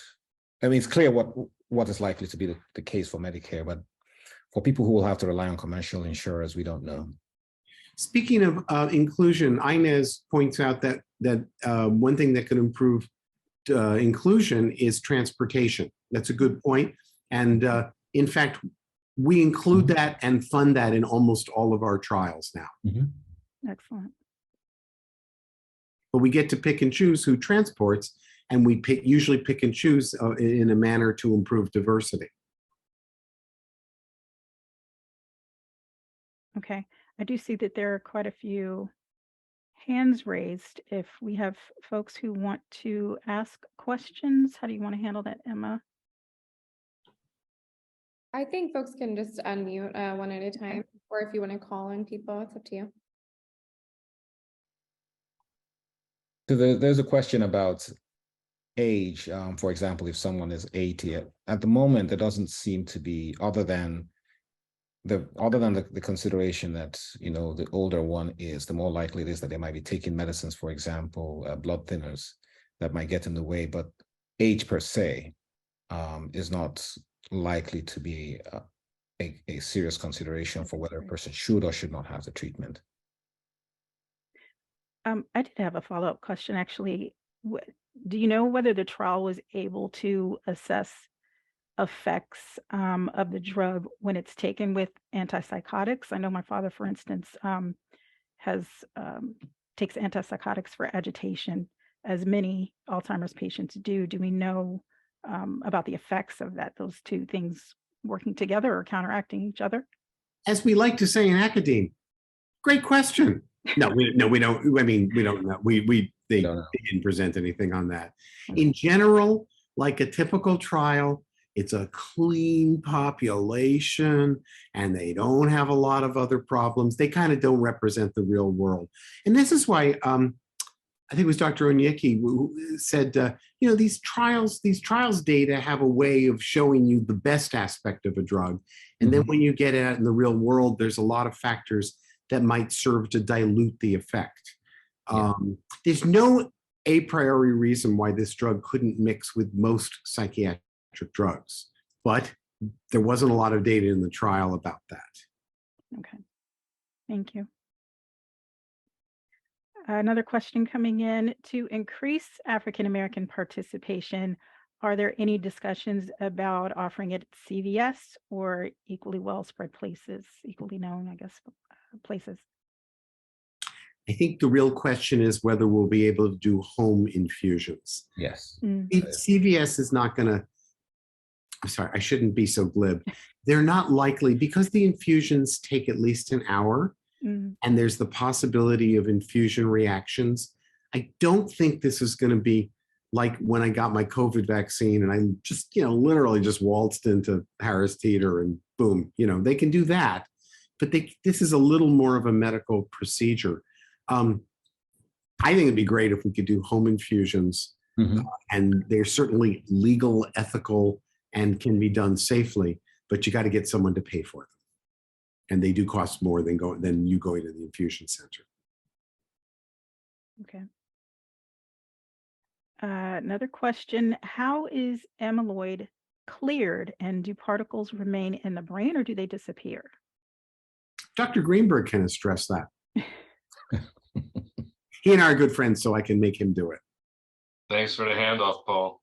I mean, it's clear what is likely to be the case for Medicare, but for people who will have to rely on commercial insurers, we don't know. Speaking of inclusion, Inez points out that one thing that could improve inclusion is transportation. That's a good point. And in fact, we include that and fund that in almost all of our trials now. Mm-hmm. Excellent. But we get to pick and choose who transports, and we usually pick and choose in a manner to improve diversity. Okay. I do see that there are quite a few hands raised. If we have folks who want to ask questions, how do you want to handle that, Emma? I think folks can just unmute one at a time, or if you want to call on people, it's up to you. So there's a question about age. For example, if someone is 80, at the moment, there doesn't seem to be, other than the consideration that, the older one is, the more likely it is that they might be taking medicines, for example, blood thinners that might get in the way. But age per se is not likely to be a serious consideration for whether a person should or should not have the treatment. I did have a follow-up question, actually. Do you know whether the trial was able to assess effects of the drug when it's taken with antipsychotics? I know my father, for instance, takes antipsychotics for agitation, as many Alzheimer's patients do. Do we know about the effects of those two things working together or counteracting each other? As we like to say in academia, great question. No, we don't. I mean, we don't know. They didn't present anything on that. In general, like a typical trial, it's a clean population and they don't have a lot of other problems. They kind of don't represent the real world. And this is why I think it was Dr. Onyike who said, these trials data have a way of showing you the best aspect of a drug. And then when you get it out in the real world, there's a lot of factors that might serve to dilute the effect. There's no a priori reason why this drug couldn't mix with most psychiatric drugs, but there wasn't a lot of data in the trial about that. Okay, thank you. Another question coming in: to increase African-American participation, are there any discussions about offering it at CVS or equally well spread places, equally known, I guess, places? I think the real question is whether we'll be able to do home infusions. Yes. CVS is not going to, I'm sorry, I shouldn't be so glib. They're not likely, because the infusions take at least an hour and there's the possibility of infusion reactions. I don't think this is going to be like when I got my COVID vaccine and I just, literally just waltzed into Harris Teeter and boom, they can do that. But this is a little more of a medical procedure. I think it'd be great if we could do home infusions, and they're certainly legal, ethical, and can be done safely, but you got to get someone to pay for them. And they do cost more than you going to the infusion center. Okay. Another question, how is amyloid cleared, and do particles remain in the brain or do they disappear? Dr. Greenberg can address that. He and I are good friends, so I can make him do it. Thanks for the handoff, Paul.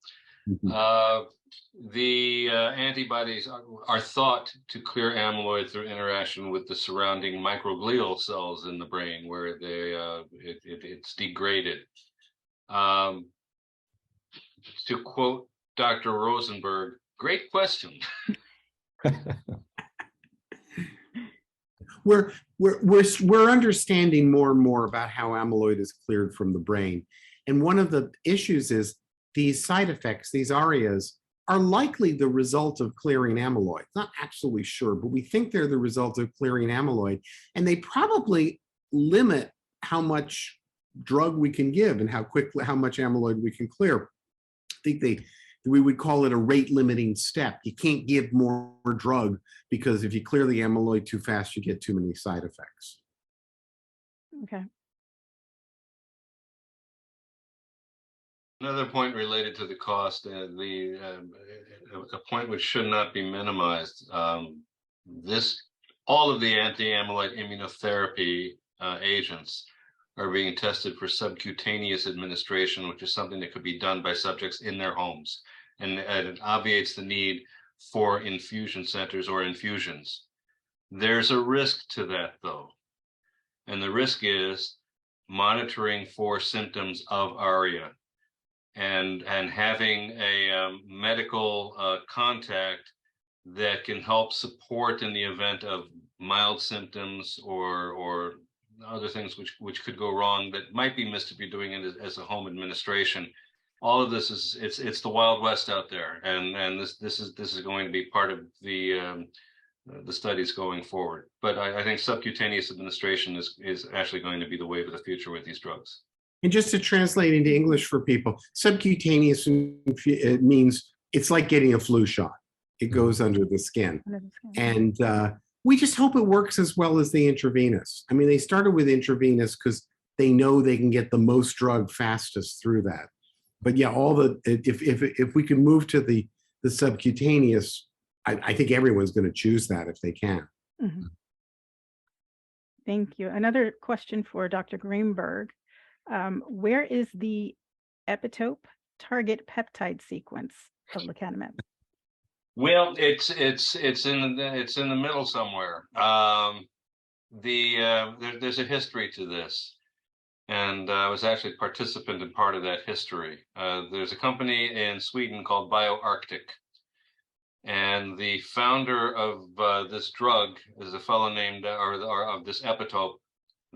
The antibodies are thought to clear amyloid through interaction with the surrounding microglial cells in the brain, where it's degraded. To quote Dr. Rosenberg, great question. We're understanding more and more about how amyloid is cleared from the brain. And one of the issues is these side effects, these ARIAs, are likely the result of clearing amyloid. Not absolutely sure, but we think they're the result of clearing amyloid. And they probably limit how much drug we can give and how much amyloid we can clear. I think we would call it a rate limiting step. You can't give more drug because if you clear the amyloid too fast, you get too many side effects. Okay. Another point related to the cost, a point which should not be minimized. All of the anti-amyloid immunotherapy agents are being tested for subcutaneous administration, which is something that could be done by subjects in their homes. And it obviates the need for infusion centers or infusions. There's a risk to that, though. And the risk is monitoring for symptoms of ARIA and having a medical contact that can help support in the event of mild symptoms or other things which could go wrong that might be missed if you're doing it as a home administration. All of this it's the Wild West out there, and this is going to be part of the studies going forward. But I think subcutaneous administration is actually going to be the wave of the future with these drugs. And just to translate into English for people, subcutaneous it means it's like getting a flu shot. It goes under the skin. And we just hope it works as well as the intravenous. I mean, they started with intravenous because they know they can get the most drug fastest through that. But yeah, if we can move to the subcutaneous, I think everyone's going to choose that if they can. Thank you. Another question for Dr. Greenberg. Where is the epitope target peptide sequence of lecanemab? Well, it's in the middle somewhere. There's a history to this, and I was actually a participant in part of that history. There's a company in Sweden called BioArctic, and the founder of this drug is a fellow named or of this epitope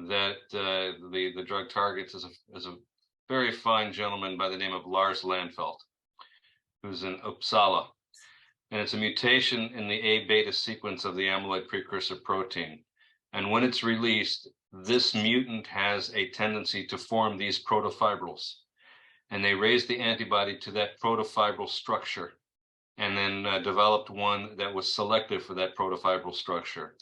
that the drug targets is a very fine gentleman by the name of Lars Landfelt, who's in Uppsala. And it's a mutation in the A-beta sequence of the amyloid precursor protein. And when it's released, this mutant has a tendency to form these protofibrils. And they raised the antibody to that protofibril structure and then developed one that was selective for that protofibril structure.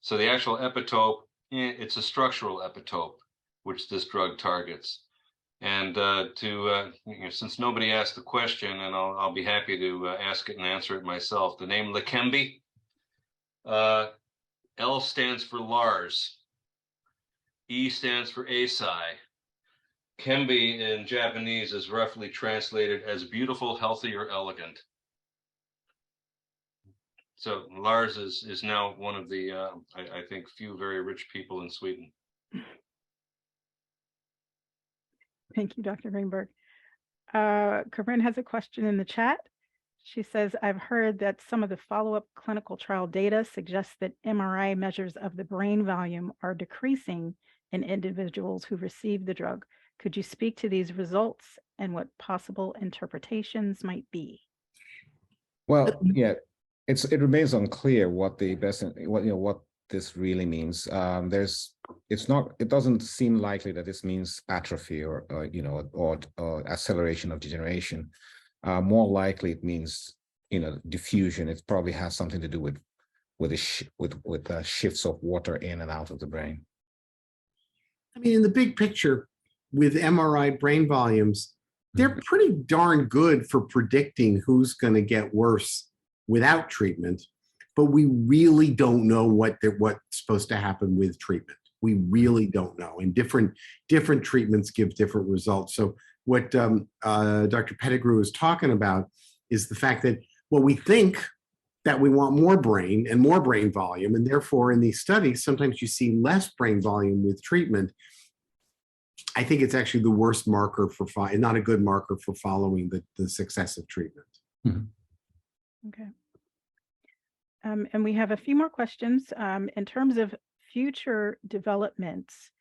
So the actual epitope, it's a structural epitope, which this drug targets. And since nobody asked the question, and I'll be happy to ask it and answer it myself. The name Lecanemab, L stands for Lars, E stands for Eisai. Kembi in Japanese is roughly translated as beautiful, healthy, or elegant. So Lars is now one of the, I think, few very rich people in Sweden. Thank you, Dr. Greenberg. Corinne has a question in the chat. She says, I've heard that some of the follow-up clinical trial data suggests that MRI measures of the brain volume are decreasing in individuals who receive the drug. Could you speak to these results and what possible interpretations might be? Well, yeah, it remains unclear what the best, what this really means. It doesn't seem likely that this means atrophy or acceleration of degeneration. More likely it means, diffusion. It probably has something to do with shifts of water in and out of the brain. I mean, in the big picture, with MRI brain volumes, they're pretty darn good for predicting who's going to get worse without treatment, but we really don't know what's supposed to happen with treatment. We really don't know, and different treatments give different results. So what Dr. Pettigrew is talking about is the fact that, well, we think that we want more brain and more brain volume, and therefore in these studies, sometimes you see less brain volume with treatment. I think it's actually the worst marker for, not a good marker for following the success of treatment. Mm-hmm. Okay. And we have a few more questions. In terms of future developments,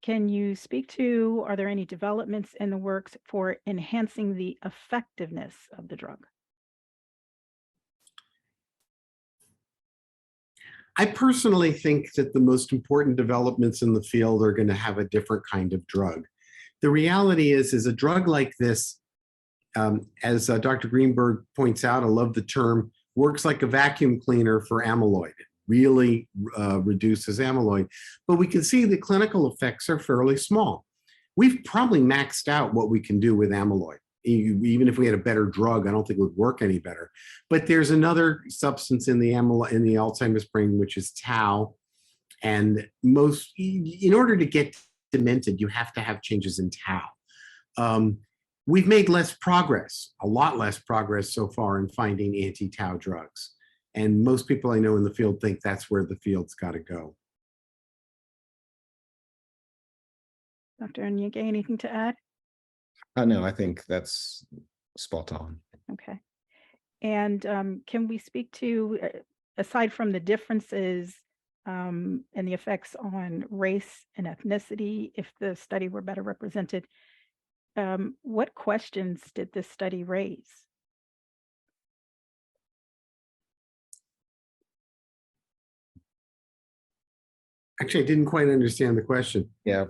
can you speak to, are there any developments in the works for enhancing the effectiveness of the drug? I personally think that the most important developments in the field are going to have a different kind of drug. The reality is a drug like this, as Dr. Greenberg points out, I love the term, works like a vacuum cleaner for amyloid. It really reduces amyloid, but we can see the clinical effects are fairly small. We've probably maxed out what we can do with amyloid. Even if we had a better drug, I don't think it would work any better. But there's another substance in the Alzheimer's brain, which is tau. And in order to get demented, you have to have changes in tau. We've made less progress, a lot less progress so far in finding anti-tau drugs. And most people I know in the field think that's where the field's got to go. Dr. Onyike, anything to add? No, I think that's spot on. Okay. And can we speak to, aside from the differences and the effects on race and ethnicity, if the study were better represented, what questions did this study raise? Actually, I didn't quite understand the question. Yeah.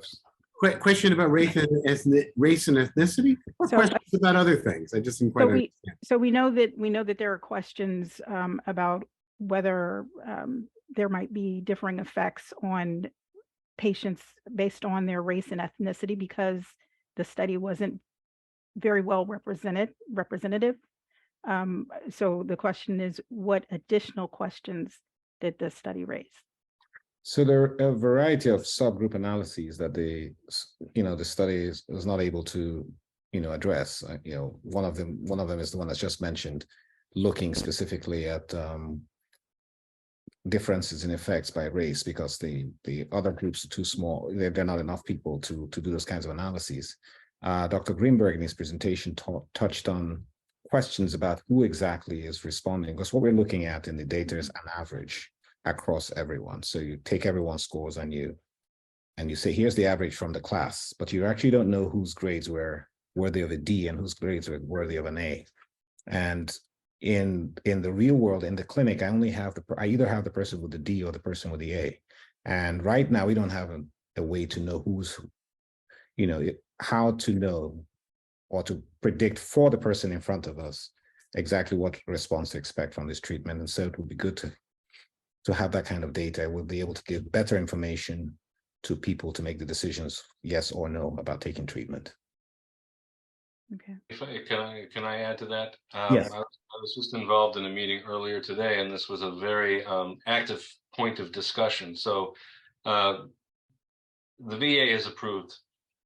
Question about race and ethnicity, or questions about other things? I just didn't quite understand. So we know that there are questions about whether there might be differing effects on patients based on their race and ethnicity because the study wasn't very well representative. So the question is, what additional questions did this study raise? So there are a variety of subgroup analyses that the study is not able to, address. One of them is the one that's just mentioned, looking specifically at differences in effects by race, because the other groups are too small. There are not enough people to do those kinds of analyses. Dr. Greenberg in his presentation touched on questions about who exactly is responding, because what we're looking at in the data is an average across everyone. So you take everyone's scores and you say, here's the average from the class, but you actually don't know whose grades were worthy of a D and whose grades were worthy of an A. And in the real world, in the clinic, I either have the person with the D or the person with the A. And right now we don't have a way to know how to know or to predict for the person in front of us exactly what response to expect from this treatment. And so it would be good to have that kind of data. We'll be able to give better information to people to make the decisions, yes or no, about taking treatment. Okay. Can I add to that? Yes. I was just involved in a meeting earlier today, and this was a very active point of discussion. So the VA has approved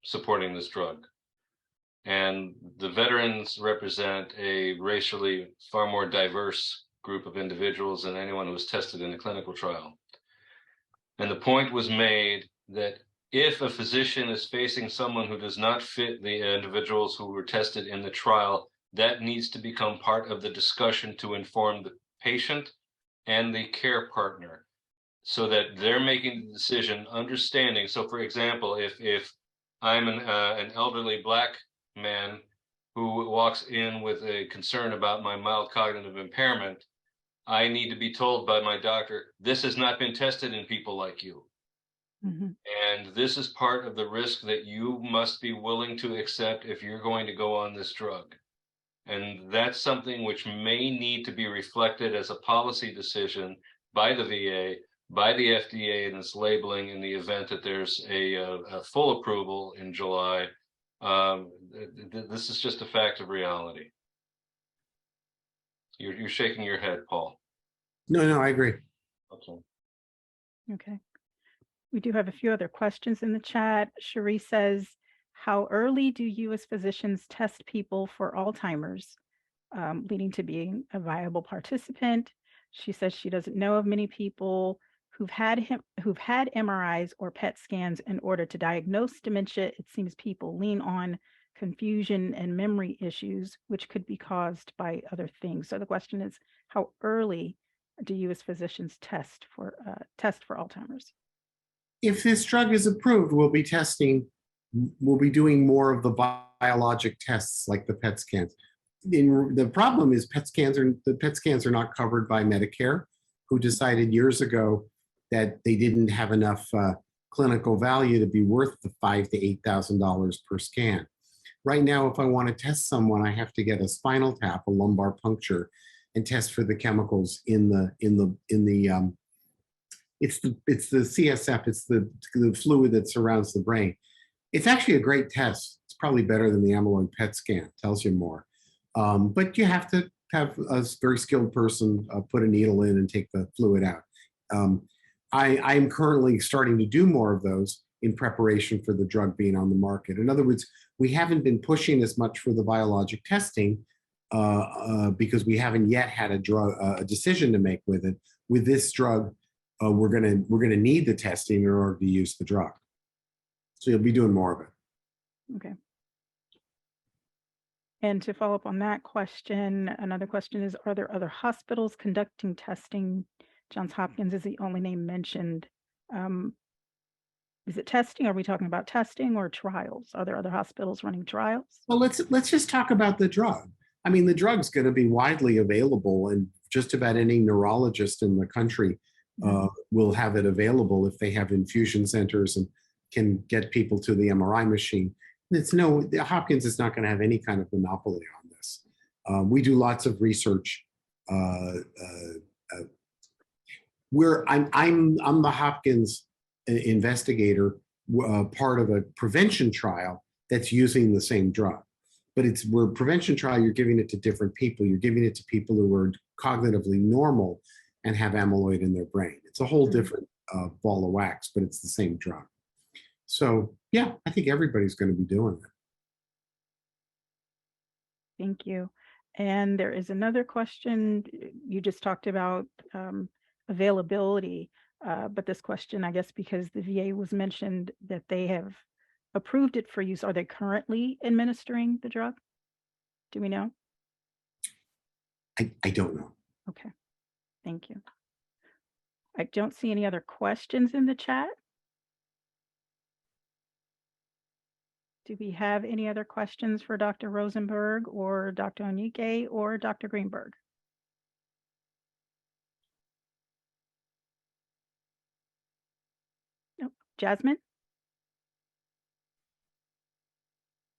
supporting this drug, and the veterans represent a racially far more diverse group of individuals than anyone who was tested in a clinical trial. And the point was made that if a physician is facing someone who does not fit the individuals who were tested in the trial, that needs to become part of the discussion to inform the patient and the care partner so that they're making the decision, understanding. So for example, if I'm an elderly Black man who walks in with a concern about my mild cognitive impairment, I need to be told by my doctor, this has not been tested in people like you. And this is part of the risk that you must be willing to accept if you're going to go on this drug. And that's something which may need to be reflected as a policy decision by the VA, by the FDA in its labeling in the event that there's a full approval in July. This is just a fact of reality. You're shaking your head, Paul. No, I agree. Okay. Okay. We do have a few other questions in the chat. Cherie says, how early do you as physicians test people for Alzheimer's, leading to being a viable participant? She says she doesn't know of many people who've had MRIs or PET scans in order to diagnose dementia. It seems people lean on confusion and memory issues, which could be caused by other things. So the question is, how early do you as physicians test for Alzheimer's? If this drug is approved, we'll be doing more of the biologic tests like the PET scans. The problem is the PET scans are not covered by Medicare, who decided years ago that they didn't have enough clinical value to be worth the $5,000 to $8,000 per scan. Right now, if I want to test someone, I have to get a spinal tap, a lumbar puncture, and test for the chemicals in the it's the CSF, it's the fluid that surrounds the brain. It's actually a great test. It's probably better than the amyloid PET scan, tells you more. But you have to have a very skilled person put a needle in and take the fluid out. I'm currently starting to do more of those in preparation for the drug being on the market. In other words, we haven't been pushing as much for the biologic testing because we haven't yet had a decision to make with it. With this drug, we're gonna need the testing in order to use the drug. So you'll be doing more of it. Okay. And to follow up on that question, another question is, are there other hospitals conducting testing? Johns Hopkins is the only name mentioned. Is it testing? Are we talking about testing or trials? Are there other hospitals running trials? Well, let's just talk about the drug. I mean, the drug's going to be widely available, and just about any neurologist in the country will have it available if they have infusion centers and can get people to the MRI machine. Hopkins is not going to have any kind of monopoly on this. We do lots of research. I'm the Hopkins investigator, part of a prevention trial that's using the same drug. But we're prevention trial, you're giving it to different people. You're giving it to people who are cognitively normal and have amyloid in their brain. It's a whole different ball of wax, but it's the same drug. So yeah, I think everybody's going to be doing it. Thank you. And there is another question. You just talked about availability, but this question, I guess, because the VA was mentioned that they have approved it for use. Are they currently administering the drug? Do we know? I don't know. Okay, thank you. I don't see any other questions in the chat. Do we have any other questions for Dr. Rosenberg or Dr. Onyike or Dr. Greenberg? Nope. Jasmine?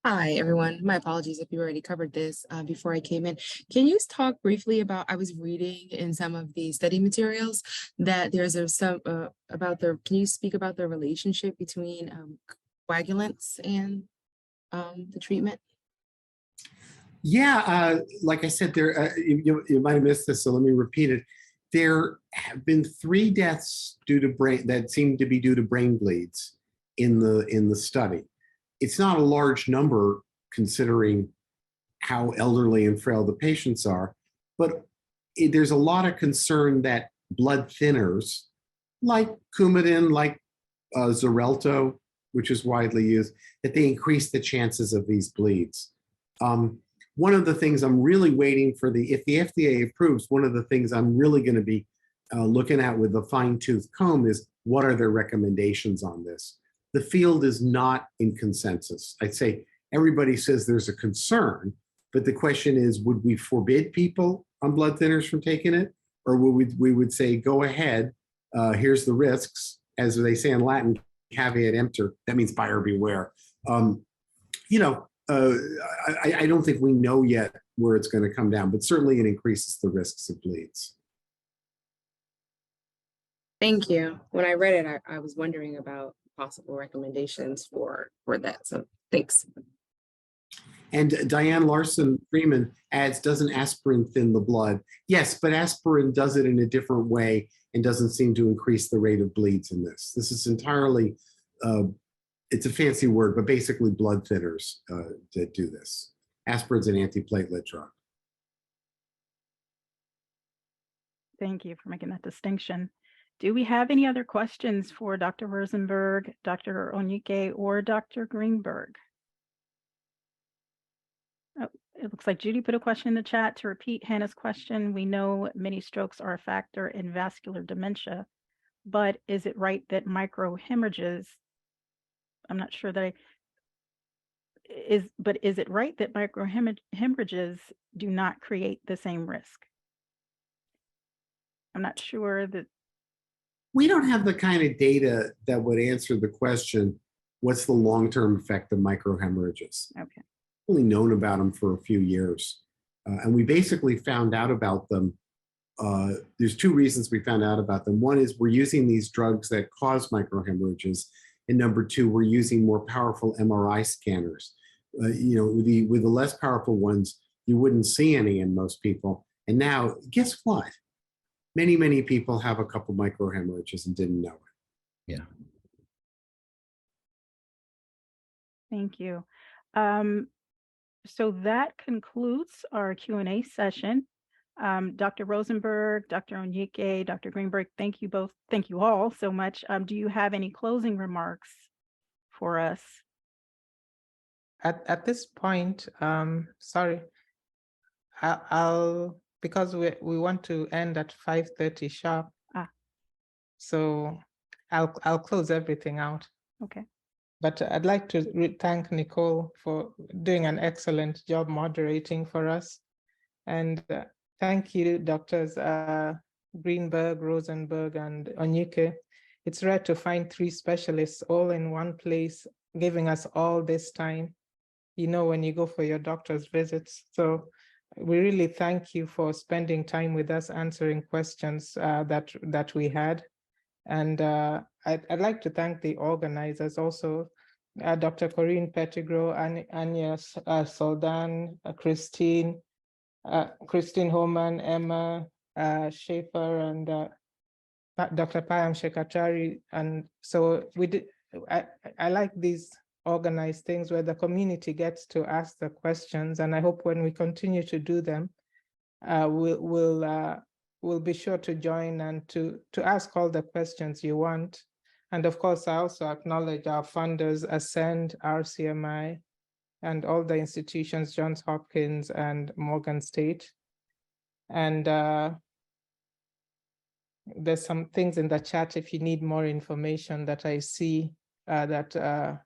Hi, everyone. My apologies if you already covered this before I came in. Can you talk briefly about, I was reading in some of the study materials that there's can you speak about the relationship between coagulants and the treatment? Yeah, like I said, you might have missed this, so let me repeat it. There have been 3 deaths that seem to be due to brain bleeds in the study. It's not a large number considering how elderly and frail the patients are, but there's a lot of concern that blood thinners like Coumadin, like Xarelto, which is widely used, that they increase the chances of these bleeds. One of the things I'm really waiting for if the FDA approves, one of the things I'm really going to be looking at with a fine-tooth comb is what are their recommendations on this? The field is not in consensus. I'd say everybody says there's a concern, but the question is, would we forbid people on blood thinners from taking it? Or we would say, go ahead, here's the risks, as they say in Latin, caveat emptor, that means buyer beware. I don't think we know yet where it's going to come down, but certainly it increases the risks of bleeds. Thank you. When I read it, I was wondering about possible recommendations for that. So thanks. And Diane Larson Freeman adds, doesn't aspirin thin the blood? Yes, but aspirin does it in a different way and doesn't seem to increase the rate of bleeds in this. This is entirely, it's a fancy word, but basically blood thinners that do this. Aspirin's an antiplatelet drug. Thank you for making that distinction. Do we have any other questions for Dr. Rosenberg, Dr. Onyike, or Dr. Greenberg? Oh, it looks like Judy put a question in the chat. To repeat Hannah's question, we know many strokes are a factor in vascular dementia, but is it right that microhemorrhages, I'm not sure that is it right that microhemorrhages do not create the same risk? I'm not sure that. We don't have the kind of data that would answer the question, what's the long-term effect of microhemorrhages? Okay. Only known about them for a few years. And we basically found out about them. There's two reasons we found out about them. One is we're using these drugs that cause microhemorrhages. And number two, we're using more powerful MRI scanners. With the less powerful ones, you wouldn't see any in most people. And now, guess what? Many, many people have a couple microhemorrhages and didn't know it. Yeah. Thank you. So that concludes our Q&A session. Dr. Rosenberg, Dr. Onyike, Dr. Greenberg, thank you both. Thank you all so much. Do you have any closing remarks for us? At this point, sorry, I'll because we want to end at 5:30 sharp. So I'll close everything out. Okay. But I'd like to thank Nicole for doing an excellent job moderating for us. And thank you, Doctors Greenberg, Rosenberg, and Onyike. It's rare to find three specialists all in one place, giving us all this time, when you go for your doctor's visits. So we really thank you for spending time with us, answering questions that we had. And I'd like to thank the organizers also, Dr. Corinne Pettigrew, Anya Soldan, Christine Homan, Emma Schaefer, and Dr. Payam Shekatari. And so I like these organized things where the community gets to ask the questions. And I hope when we continue to do them, we'll be sure to join and to ask all the questions you want. And of course, I also acknowledge our funders, Ascend, RCMI, and all the institutions, Johns Hopkins and Morgan State. And there's some things in the chat if you need more information that I see that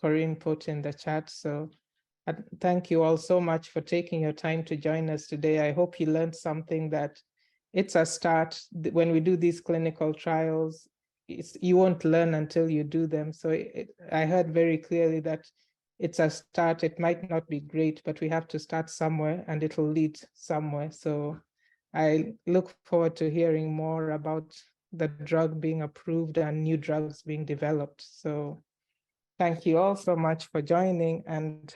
Corinne put in the chat. So thank you all so much for taking your time to join us today. I hope you learned something, that it's a start. When we do these clinical trials, you won't learn until you do them. So I heard very clearly that it's a start. It might not be great, but we have to start somewhere and it'll lead somewhere. So I look forward to hearing more about the drug being approved and new drugs being developed. So thank you all so much for joining, and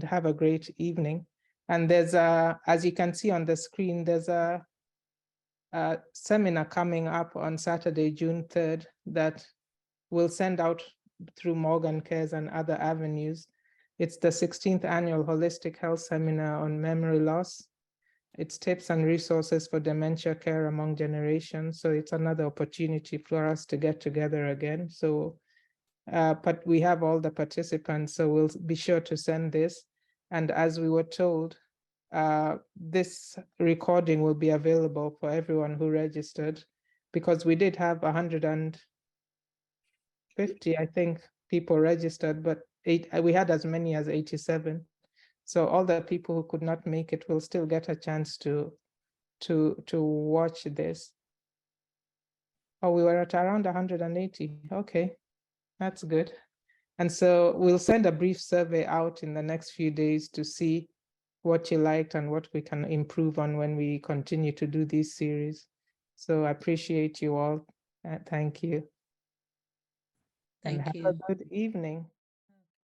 have a great evening. And there's as you can see on the screen, there's a seminar coming up on Saturday, June 3rd, that we'll send out through Morgan Cares and other avenues. It's the 16th annual Holistic Health Seminar on Memory Loss. It's tips and resources for dementia care among generations. So it's another opportunity for us to get together again. So but we have all the participants, so we'll be sure to send this. And as we were told, this recording will be available for everyone who registered, because we did have 150, I think, people registered, but we had as many as 87. So all the people who could not make it will still get a chance to watch this. Oh, we were at around 180. Okay, that's good. And so we'll send a brief survey out in the next few days to see what you liked and what we can improve on when we continue to do this series. So I appreciate you all. Thank you. Thank and you. have a good evening.